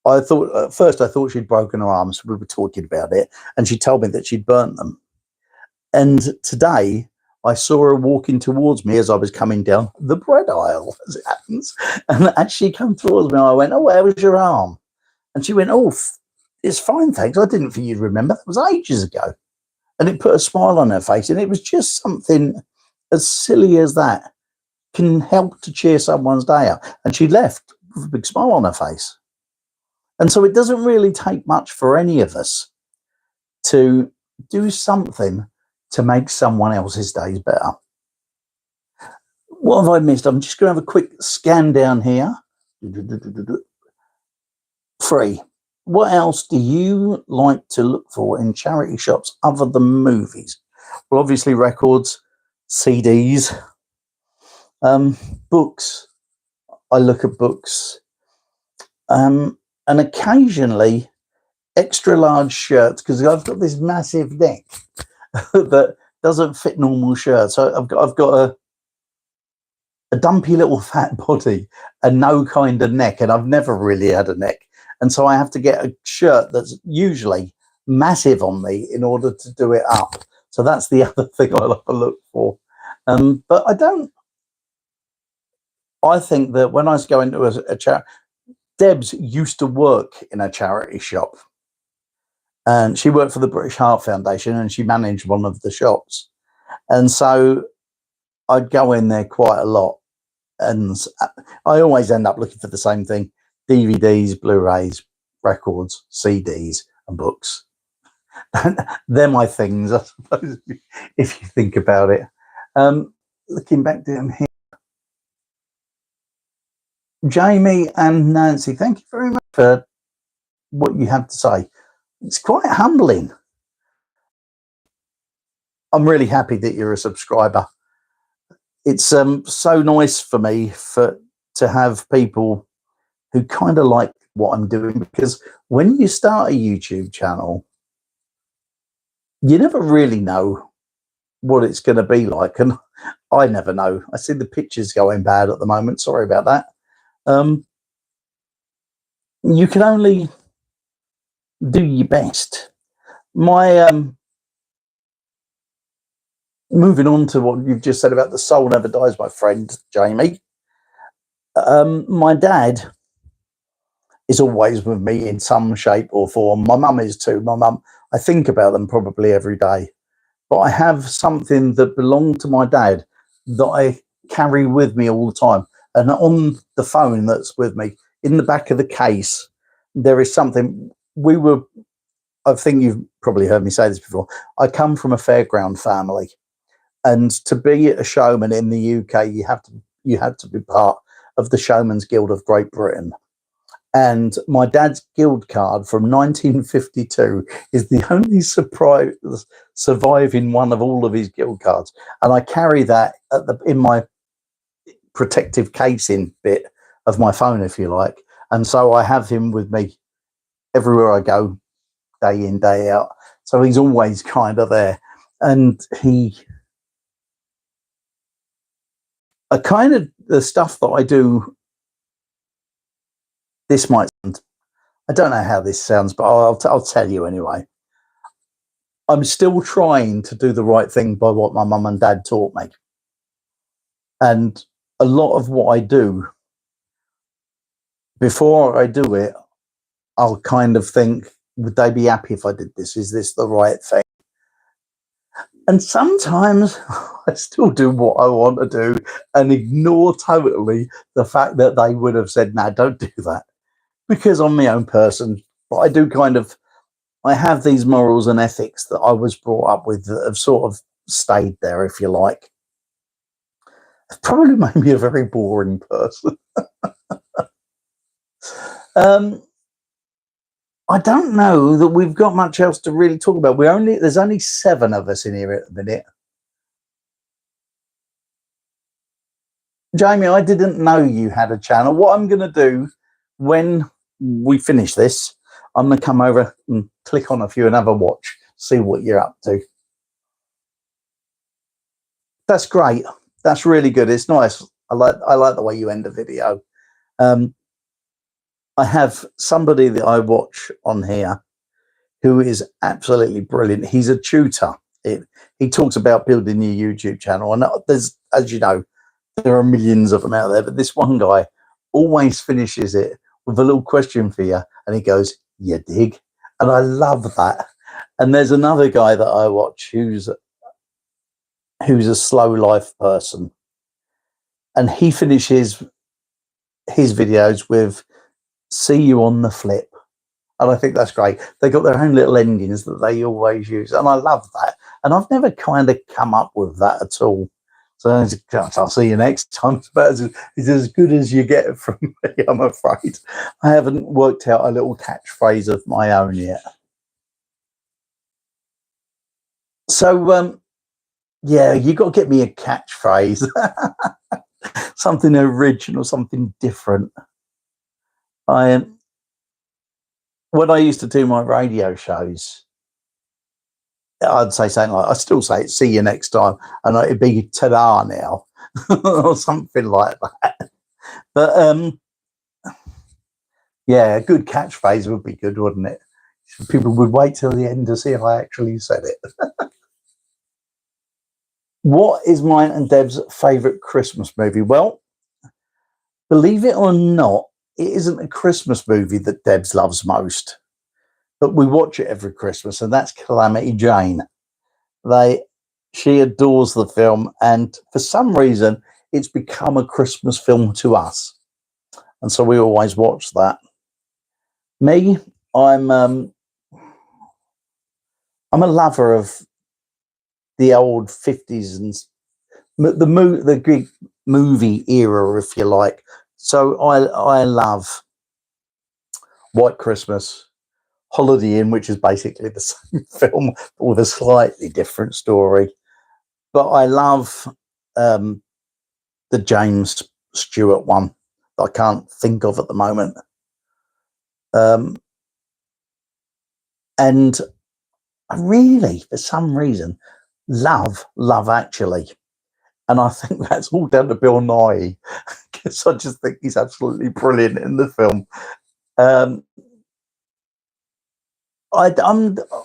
I thought at first I thought she'd broken her arms. We were talking about it, and she told me that she'd burnt them. And today I saw her walking towards me as I was coming down the bread aisle, as it happens. And as she came towards me, I went, "Oh, where was your arm?" And she went, "Oh, it's fine, thanks. I didn't think you'd remember. That was ages ago." And it put a smile on her face. And it was just something as silly as that can help to cheer someone's day up. And she left with a big smile on her face. And so it doesn't really take much for any of us to do something to make someone else's days better. What have I missed? I'm just going to have a quick scan down here. 3. What else do you like to look for in charity shops other than movies? Well, obviously records, CDs, books. I look at books. And occasionally extra large shirts, because I've got this massive neck that doesn't fit normal shirts. So I've got a dumpy little fat body and no kind of neck, and I've never really had a neck. And so I have to get a shirt that's usually massive on me in order to do it up. So that's the other thing I like to look for. But I think that when I was going to a charity, Debs used to work in a charity shop. And she worked for the British Heart Foundation, and she managed one of the shops. And so I'd go in there quite a lot. And I always end up looking for the same thing: DVDs, Blu-rays, records, CDs, and books. They're my things, I suppose, if you think about it. Looking back down here. Jamie and Nancy, thank you very much for what you have to say. It's quite humbling. I'm really happy that you're a subscriber. It's so nice for me to have people who kind of like what I'm doing, because when you start a YouTube channel, you never really know what it's going to be like, and I never know. I see the pictures going bad at the moment. Sorry about that. You can only do your best. My moving on to what you've just said about the soul never dies, my friend Jamie. My dad is always with me in some shape or form. My mum is too. My mum, I think about them probably every day. But I have something that belonged to my dad that I carry with me all the time. And on the phone that's with me, in the back of the case, there is something. I think you've probably heard me say this before. I come from a fairground family. And to be a showman in the UK, you have to be part of the Showman's Guild of Great Britain. And my dad's guild card from 1952 is the only surviving one of all of his guild cards. And I carry that in my protective casing bit of my phone, if you like. And so I have him with me everywhere I go, day in, day out. So he's always kind of there. And the stuff that I do, this might sound, I don't know how this sounds, but I'll tell you anyway. I'm still trying to do the right thing by what my mum and dad taught me. And a lot of what I do, before I do it, I'll kind of think, would they be happy if I did this? Is this the right thing? And sometimes I still do what I want to do and ignore totally the fact that they would have said, no, don't do that. Because I'm my own person. But I do I have these morals and ethics that I was brought up with that have sort of stayed there, if you like. It's probably made me a very boring person. I don't know that we've got much else to really talk about. There's only 7 of us in here at the minute. Jamie, I didn't know you had a channel. What I'm going to do when we finish this, I'm going to come over and click on a few and have a watch, see what you're up to. That's great. That's really good. It's nice. I like the way you end the video. I have somebody that I watch on here who is absolutely brilliant. He's a tutor. He talks about building your YouTube channel, and there's, as you know, there are millions of them out there, but this one guy always finishes it with a little question for you, and he goes, "You dig?" And I love that. And there's another guy that I watch who's a slow life person, and he finishes his videos with "See you on the flip." And I think that's great. They got their own little endings that they always use, and I love that. And I've never kind of come up with that at all. So I'll see you next time. It's as good as you get from me, I'm afraid. I haven't worked out a little catchphrase of my own yet. So, yeah, you got to get me a catchphrase. Something original, something different. When I used to do my radio shows, I'd say something like, I still say it, "See you next time," and it'd be "Ta-da now," or something like that. But yeah, a good catchphrase would be good, wouldn't it? People would wait till the end to see if I actually said it. What is mine and Deb's favourite Christmas movie? Well, believe it or not, it isn't a Christmas movie that Debs loves most, but we watch it every Christmas, and that's Calamity Jane. She adores the film, and for some reason, it's become a Christmas film to us, and so we always watch that. Me, I'm a lover of the old 50s and the Greek movie era, if you like. So I love White Christmas, Holiday Inn, which is basically the same film but with a slightly different story. But I love the James Stewart one that I can't think of at the moment. And I really, for some reason, love Love Actually. And I think that's all down to Bill Nighy, because I just think he's absolutely brilliant in the film.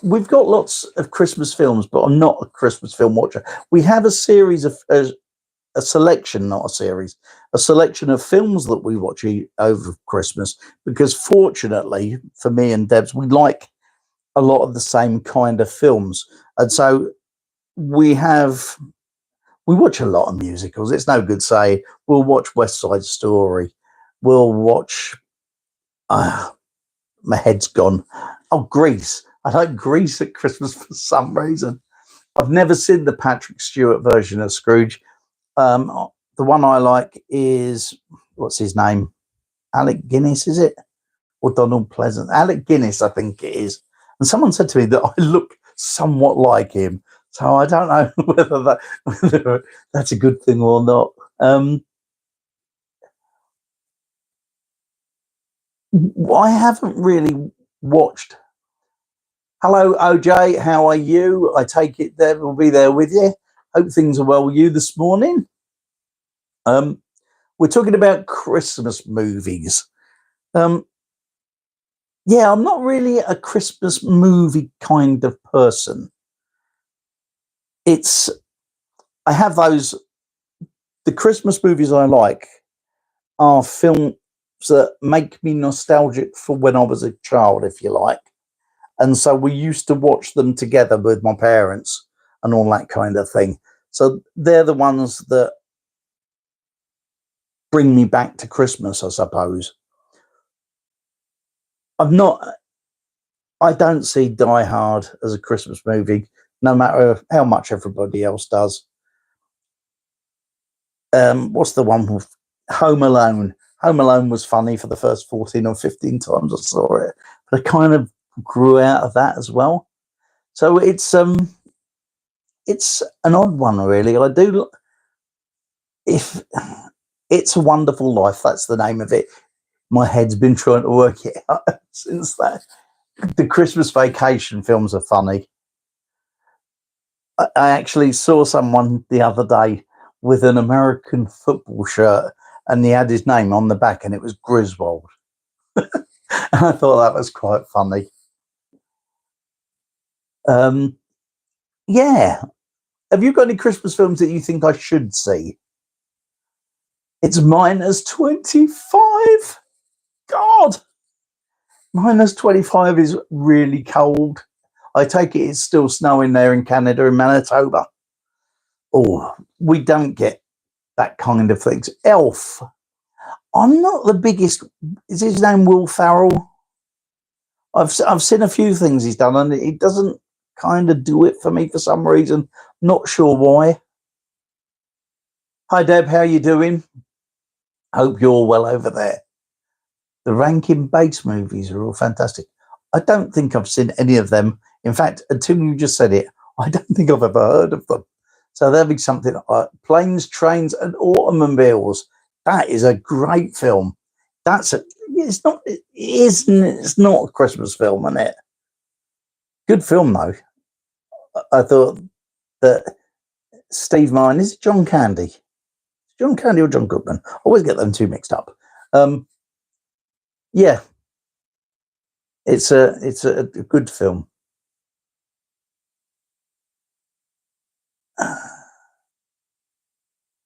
We've got lots of Christmas films, but I'm not a Christmas film watcher. We have a series of a selection, not a series, a selection of films that we watch over Christmas, because fortunately for me and Debs, we like a lot of the same kind of films. And so we watch a lot of musicals. It's no good saying we'll watch West Side Story. We'll watch, my head's gone. Oh, Grease. I like Grease at Christmas for some reason. I've never seen the Patrick Stewart version of Scrooge. The one I like is, what's his name? Alec Guinness, is it? Or Donald Pleasant? Alec Guinness, I think it is. And someone said to me that I look somewhat like him. So I don't know whether that's a good thing or not. I haven't really watched. Hello, OJ. How are you? I take it Deb will be there with you. Hope things are well with you this morning. We're talking about Christmas movies. Yeah, I'm not really a Christmas movie kind of person. I have those. The Christmas movies I like are films that make me nostalgic for when I was a child, if you like. And so we used to watch them together with my parents and all that kind of thing. So they're the ones that bring me back to Christmas, I suppose. I don't see Die Hard as a Christmas movie, no matter how much everybody else does. What's the one with Home Alone? Home Alone was funny for the first 14 or 15 times I saw it, but I kind of grew out of that as well. So it's an odd one, really. If It's a Wonderful Life, that's the name of it. My head's been trying to work it out since that. The Christmas Vacation films are funny. I actually saw someone the other day with an American football shirt, and he had his name on the back, and it was Griswold. I thought that was quite funny. Yeah. Have you got any Christmas films that you think I should see? It's -25. God. -25 is really cold. I take it it's still snowing there in Canada, in Manitoba. Oh, we don't get that kind of things. Elf. I'm not the biggest. Is his name Will Ferrell? I've seen a few things he's done, and it doesn't kind of do it for me for some reason. Not sure why. Hi Deb, how you doing? Hope you're well over there. The Rankin Bass movies are all fantastic. I don't think I've seen any of them. In fact, until you just said it, I don't think I've ever heard of them. So there'll be something like Planes, Trains, and Automobiles. That is a great film. It's not a Christmas film, isn't it? Good film though. I thought that Steve Martin, is it John Candy? John Candy or John Goodman? I always get them two mixed up. Yeah. It's a good film.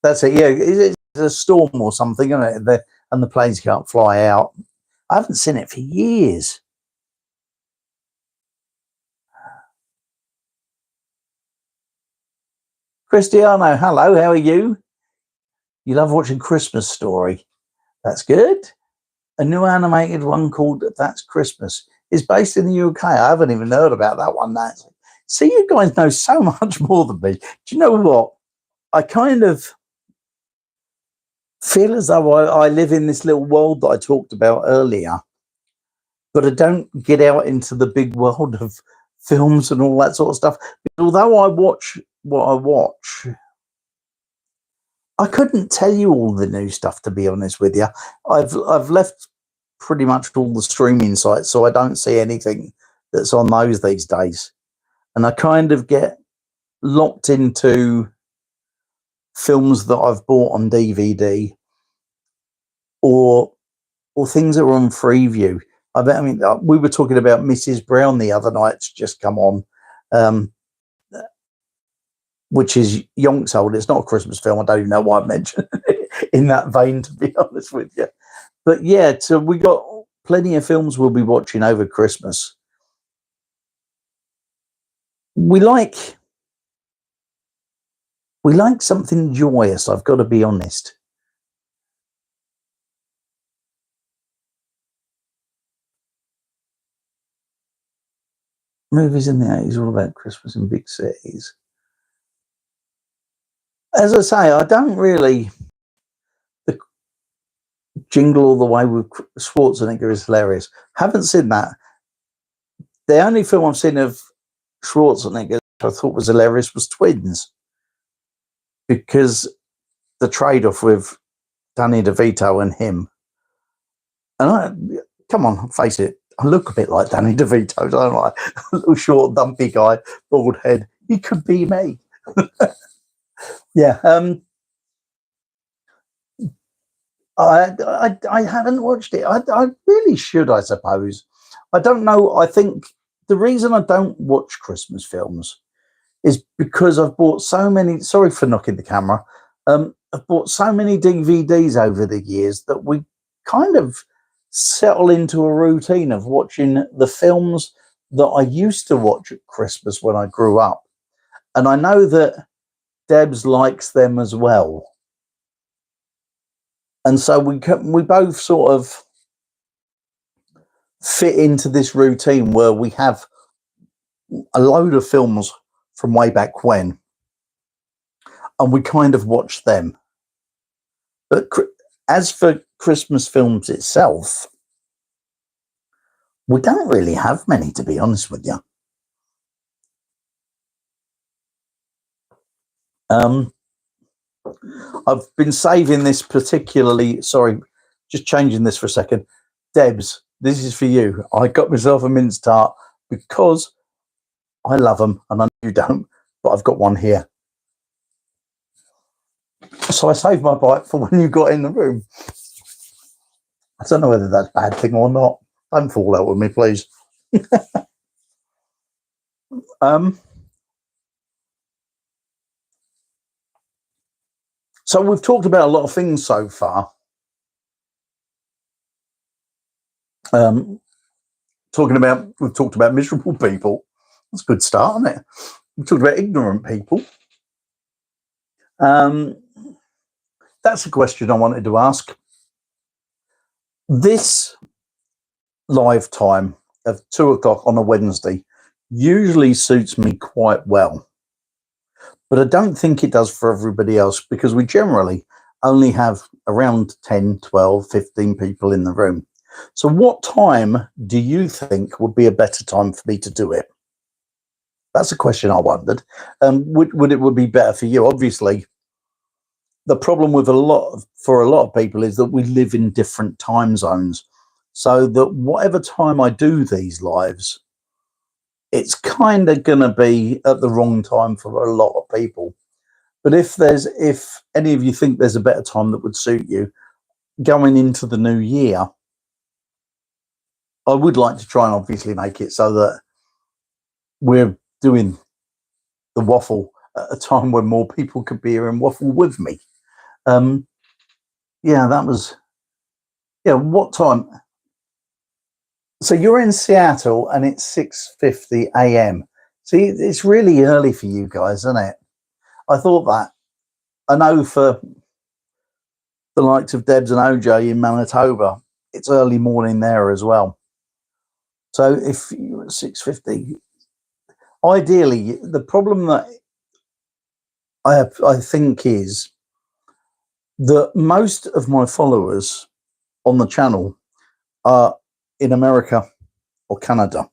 That's it. Yeah, it's a storm or something, isn't it? And the planes can't fly out. I haven't seen it for years. Cristiano, hello. How are you? You love watching Christmas Story. That's good. A new animated one called That's Christmas is based in the UK. I haven't even heard about that one. See, you guys know so much more than me. Do you know what? I kind of feel as though I live in this little world that I talked about earlier, but I don't get out into the big world of films and all that sort of stuff. But although I watch what I watch, I couldn't tell you all the new stuff, to be honest with you. I've left pretty much all the streaming sites, so I don't see anything that's on those these days. And I kind of get locked into films that I've bought on DVD or things that are on Freeview. I mean, we were talking about Mrs. Brown the other night. It's just come on, which is yonks old. It's not a Christmas film. I don't even know why I mentioned it in that vein, to be honest with you. But yeah, so we got plenty of films we'll be watching over Christmas. We like something joyous, I've got to be honest. Movies in the 80s all about Christmas in big cities. As I say, I don't really. The Jingle All the Way with Schwarzenegger is hilarious. Haven't seen that. The only film I've seen of Schwarzenegger I thought was hilarious was Twins, because the trade-off with Danny DeVito and him. And come on, face it, I look a bit like Danny DeVito, don't I? A little short, dumpy guy, bald head. He could be me. Yeah. I haven't watched it. I really should, I suppose. I don't know. I think the reason I don't watch Christmas films is because I've bought so many. Sorry for knocking the camera. I've bought so many DVDs over the years that we kind of settle into a routine of watching the films that I used to watch at Christmas when I grew up. And I know that Debs likes them as well. And so we both sort of fit into this routine where we have a load of films from way back when, and we kind of watch them. But as for Christmas films itself, we don't really have many, to be honest with you. I've been saving this particularly. Sorry, just changing this for a second. Debs, this is for you. I got myself a mince tart because I love them, and I know you don't, but I've got one here. So I saved my bite for when you got in the room. I don't know whether that's a bad thing or not. Don't fall out with me, please. So we've talked about a lot of things so far. We've talked about miserable people. That's a good start, isn't it? We've talked about ignorant people. That's a question I wanted to ask. This live time of 2 o'clock on a Wednesday usually suits me quite well, but I don't think it does for everybody else, because we generally only have around 10, 12, 15 people in the room. So what time do you think would be a better time for me to do it? That's a question I wondered. Would it be better for you? Obviously, the problem with for a lot of people is that we live in different time zones. So that whatever time I do these lives, it's kind of going to be at the wrong time for a lot of people. But if any of you think there's a better time that would suit you going into the new year, I would like to try and obviously make it so that we're doing the waffle at a time when more people could be here and waffle with me. What time? So you're in Seattle and it's 6:50 a.m. See, it's really early for you guys, isn't it? I thought that. I know for the likes of Debs and OJ in Manitoba, it's early morning there as well. So if you're at 6:50, ideally, the problem that I think is that most of my followers on the channel are in America or Canada,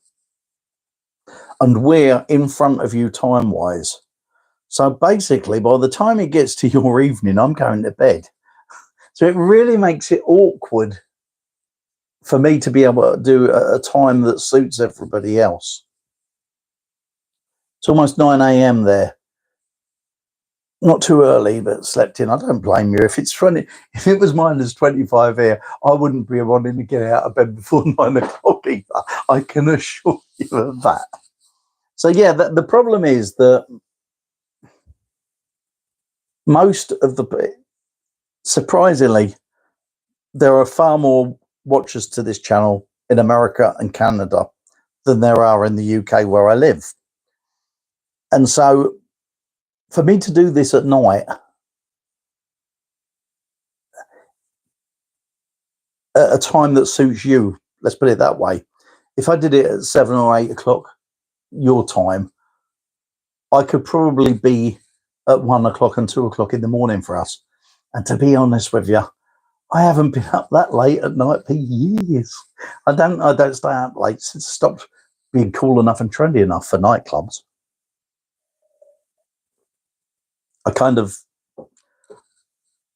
and we're in front of you time wise. So basically, by the time it gets to your evening, I'm going to bed. So it really makes it awkward for me to be able to do a time that suits everybody else. It's almost 9 a.m. there. Not too early, but slept in. I don't blame you. If it was -25 here, I wouldn't be wanting to get out of bed before 9 o'clock either. I can assure you of that. So yeah, the problem is that surprisingly, there are far more watchers to this channel in America and Canada than there are in the UK where I live. And so for me to do this at night, at a time that suits you, let's put it that way, if I did it at 7 or 8 o'clock your time, I could probably be at 1 o'clock and 2 o'clock in the morning for us. And to be honest with you, I haven't been up that late at night for years. I don't stay up late since it stopped being cool enough and trendy enough for nightclubs.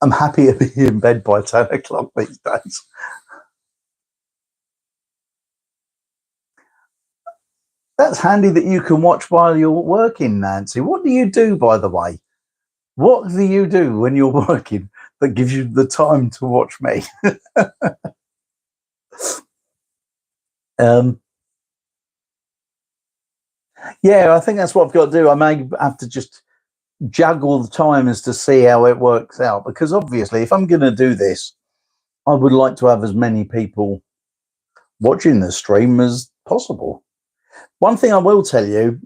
I'm happy to be in bed by 10 o'clock these days. That's handy that you can watch while you're working, Nancy. What do you do, by the way? What do you do when you're working that gives you the time to watch me? Yeah, I think that's what I've got to do. I may have to just juggle the times to see how it works out, because obviously if I'm going to do this, I would like to have as many people watching the stream as possible. One thing I will tell you,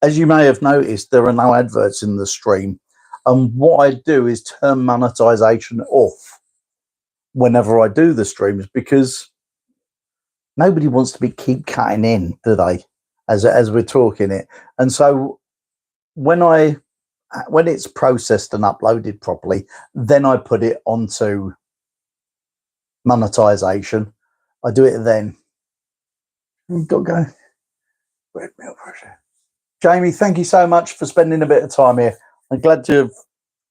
as you may have noticed, there are no adverts in the stream. And what I do is turn monetization off whenever I do the streams, because nobody wants to keep cutting in, do they? As we're talking it. And so when it's processed and uploaded properly, then I put it onto monetization. I do it then. We've got to go. Red milk pressure. Jamie, thank you so much for spending a bit of time here. I'm glad to have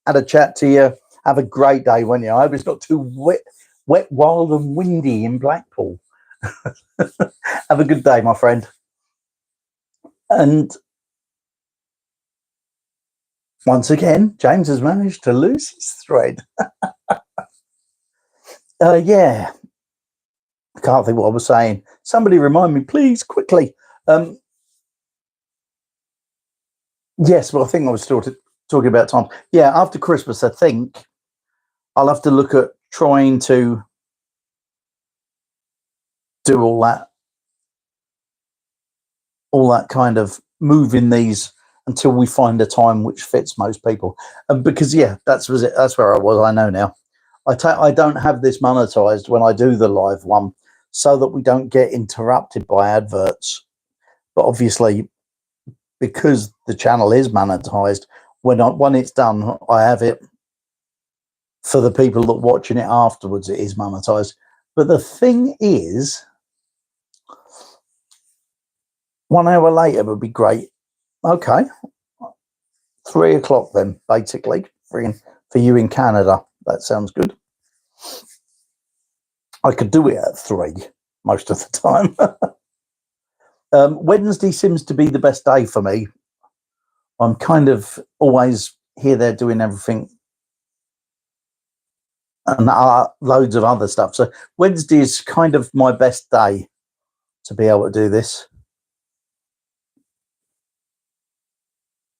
had a chat to you. Have a great day, won't you? I hope it's not too wet, wild and windy in Blackpool. Have a good day, my friend. And once again, James has managed to lose his thread. Yeah. I can't think what I was saying. Somebody remind me, please, quickly. Yes, well, I think I was still talking about time. Yeah, after Christmas, I think I'll have to look at trying to do all that kind of moving these until we find a time which fits most people. And because that's where I was. I know now. I don't have this monetized when I do the live one, so that we don't get interrupted by adverts. But obviously, because the channel is monetized, when it's done, I have it for the people that are watching it afterwards. It is monetized. But the thing is, 1 hour later would be great. Okay, 3 o'clock then, basically, for you in Canada. That sounds good. I could do it at 3 most of the time. Wednesday seems to be the best day for me. I'm kind of always here, there, doing everything, and loads of other stuff. So Wednesday is kind of my best day to be able to do this.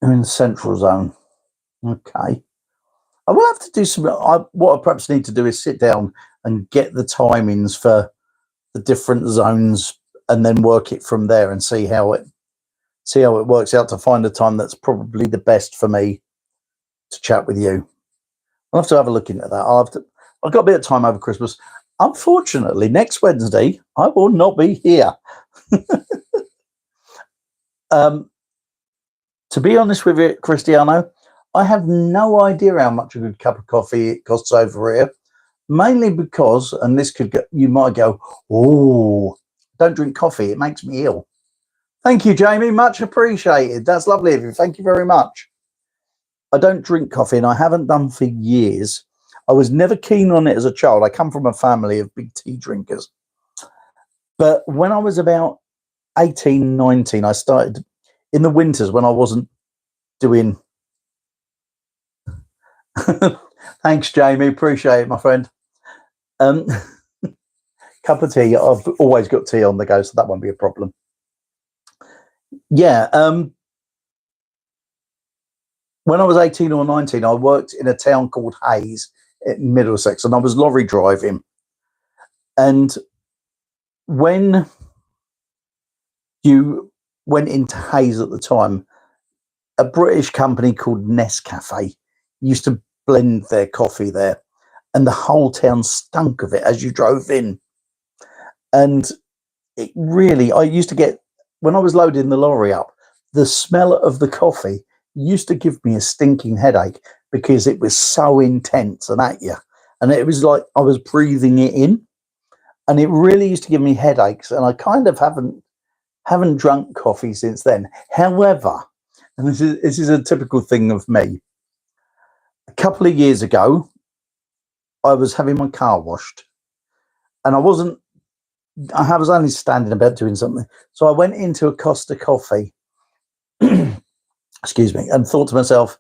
I'm in the central zone. Okay. I will have to do some. What I perhaps need to do is sit down and get the timings for the different zones, and then work it from there and see how it works out to find a time that's probably the best for me to chat with you. I'll have to have a look into that. I've got a bit of time over Christmas. Unfortunately, next Wednesday I will not be here. To be honest with you, Cristiano, I have no idea how much a good cup of coffee it costs over here. Mainly because, and this could go, you might go, oh, don't drink coffee, it makes me ill. Thank you, Jamie, much appreciated. That's lovely of you. Thank you very much. I don't drink coffee, and I haven't done for years. I was never keen on it as a child. I come from a family of big tea drinkers. But when I was about 18, 19, I started in the winters when I wasn't doing... Thanks, Jamie. Appreciate it, my friend. Cup of tea. I've always got tea on the go, so that won't be a problem. Yeah. When I was 18 or 19, I worked in a town called Hayes in Middlesex, and I was lorry driving. And when you went into Hayes at the time, a British company called Nescafe used to blend their coffee there, and the whole town stunk of it as you drove in. And it really, I used to get, when I was loading the lorry up, the smell of the coffee used to give me a stinking headache because it was so intense and at you. And it was like I was breathing it in, and it really used to give me headaches. And I kind of haven't drunk coffee since then. However, and this is a typical thing of me, a couple of years ago, I was having my car washed, and I was only standing about doing something. So I went into a Costa Coffee, excuse me, and thought to myself,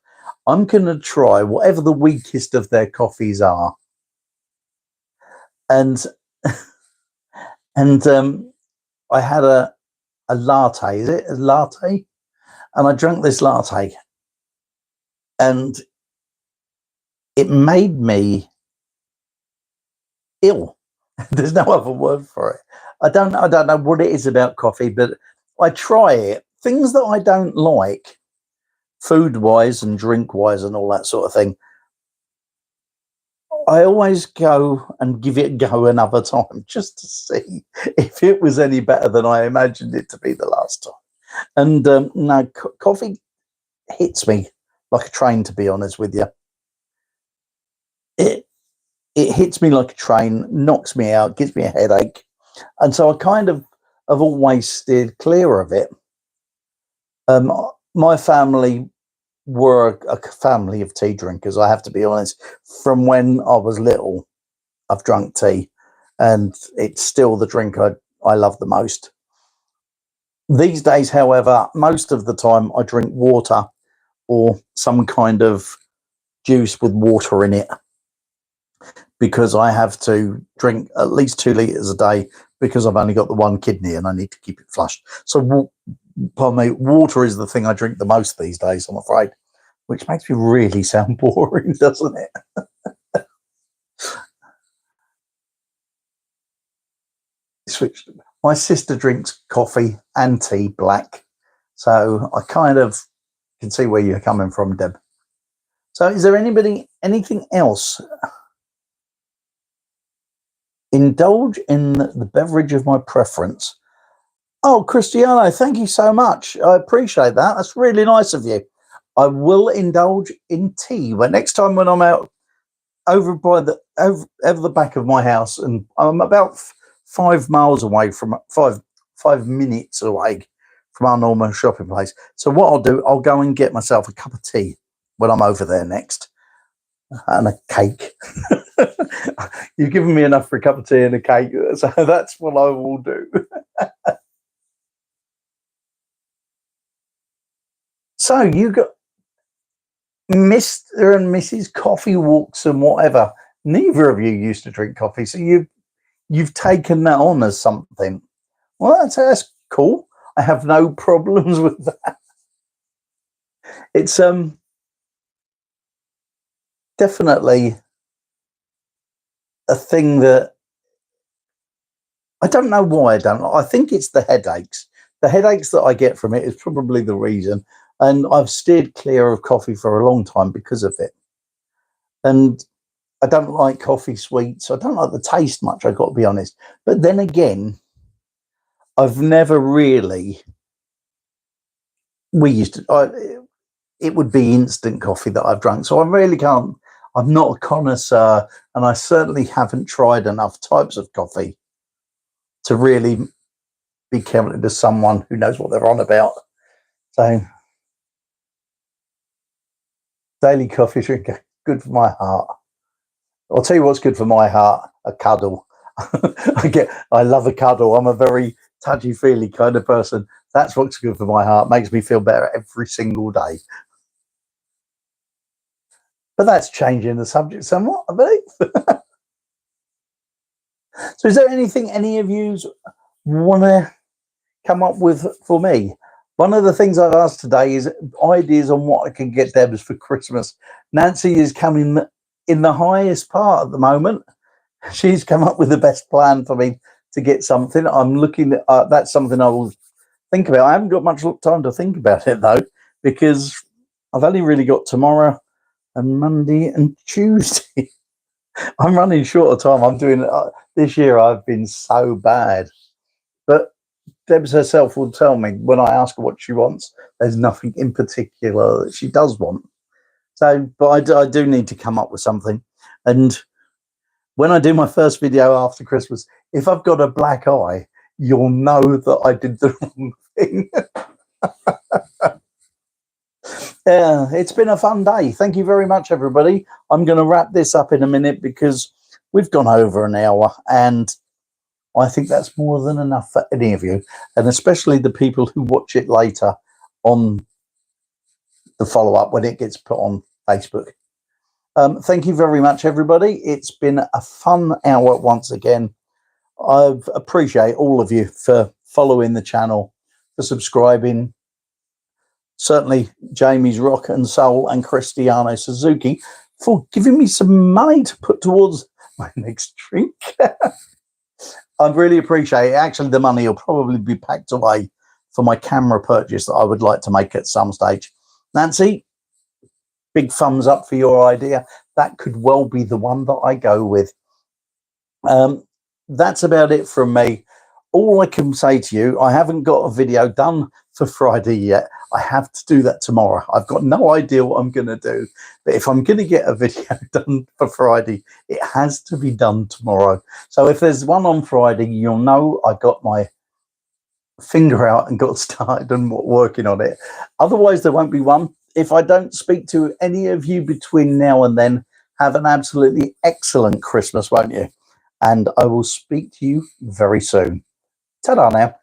I'm going to try whatever the weakest of their coffees are. And I had a latte. Is it a latte? And I drank this latte, and it made me ill. There's no other word for it. I don't know what it is about coffee, but I try it. Things that I don't like, food-wise and drink-wise and all that sort of thing, I always go and give it a go another time just to see if it was any better than I imagined it to be the last time. And no, coffee hits me like a train, to be honest with you. It hits me like a train, knocks me out, gives me a headache. And so I kind of have always steered clear of it. My family were a family of tea drinkers, I have to be honest. From when I was little, I've drunk tea, and it's still the drink I love the most. These days, however, most of the time I drink water or some kind of juice with water in it, because I have to drink at least 2 litres a day because I've only got the one kidney and I need to keep it flushed. So, pardon me, water is the thing I drink the most these days, I'm afraid, which makes me really sound boring, doesn't it? Switched. My sister drinks coffee and tea black, so I kind of can see where you're coming from, Deb. So is there anything else? Indulge in the beverage of my preference. Oh, Cristiano, thank you so much. I appreciate that. That's really nice of you. I will indulge in tea, but next time when I'm out over by the over the back of my house, and I'm about 5 miles away from 5 minutes away from our normal shopping place. So what I'll do, I'll go and get myself a cup of tea when I'm over there next, and a cake. You've given me enough for a cup of tea and a cake, so that's what I will do. So you got Mr. and Mrs. Coffee Walks and whatever. Neither of you used to drink coffee, so you've taken that on as something. Well, that's cool. I have no problems with that. It's definitely a thing that I don't know why I don't. I think it's the headaches. The headaches that I get from it is probably the reason. And I've steered clear of coffee for a long time because of it. And I don't like coffee sweets. I don't like the taste much, I've got to be honest. But then again, I've never really... it would be instant coffee that I've drunk. So I really can't... I'm not a connoisseur, and I certainly haven't tried enough types of coffee to really be counted as someone who knows what they're on about. So, daily coffee drinker, good for my heart. I'll tell you what's good for my heart: a cuddle. I love a cuddle. I'm a very touchy-feely kind of person. That's what's good for my heart. Makes me feel better every single day. But that's changing the subject somewhat, I believe. So is there anything any of you want to come up with for me? One of the things I've asked today is ideas on what I can get Debs for Christmas. Nancy is coming in the highest part at the moment. She's come up with the best plan for me to get something. I'm looking at that's something I will think about. I haven't got much time to think about it, though, because I've only really got tomorrow and Monday and Tuesday. I'm running short of time. I'm doing this year. I've been so bad, but Debs herself will tell me when I ask her what she wants. There's nothing in particular that she does want. So, but I do need to come up with something. And when I do my first video after Christmas, if I've got a black eye, you'll know that I did the wrong thing. Yeah, it's been a fun day. Thank you very much, everybody. I'm going to wrap this up in a minute because we've gone over an hour, and I think that's more than enough for any of you, and especially the people who watch it later on the follow-up when it gets put on Facebook. Thank you very much, everybody. It's been a fun hour once again. I appreciate all of you for following the channel, for subscribing. Certainly Jamie's Rock and Soul and Cristiano Suzuki for giving me some money to put towards my next drink. I really appreciate it. Actually, the money will probably be packed away for my camera purchase that I would like to make at some stage. Nancy, big thumbs up for your idea. That could well be the one that I go with. That's about it from me. All I can say to you, I haven't got a video done for Friday yet. I have to do that tomorrow. I've got no idea what I'm going to do. But if I'm going to get a video done for Friday, it has to be done tomorrow. So if there's one on Friday, you'll know I got my finger out and got started and working on it. Otherwise, there won't be one. If I don't speak to any of you between now and then, have an absolutely excellent Christmas, won't you? And I will speak to you very soon. Ta-da now.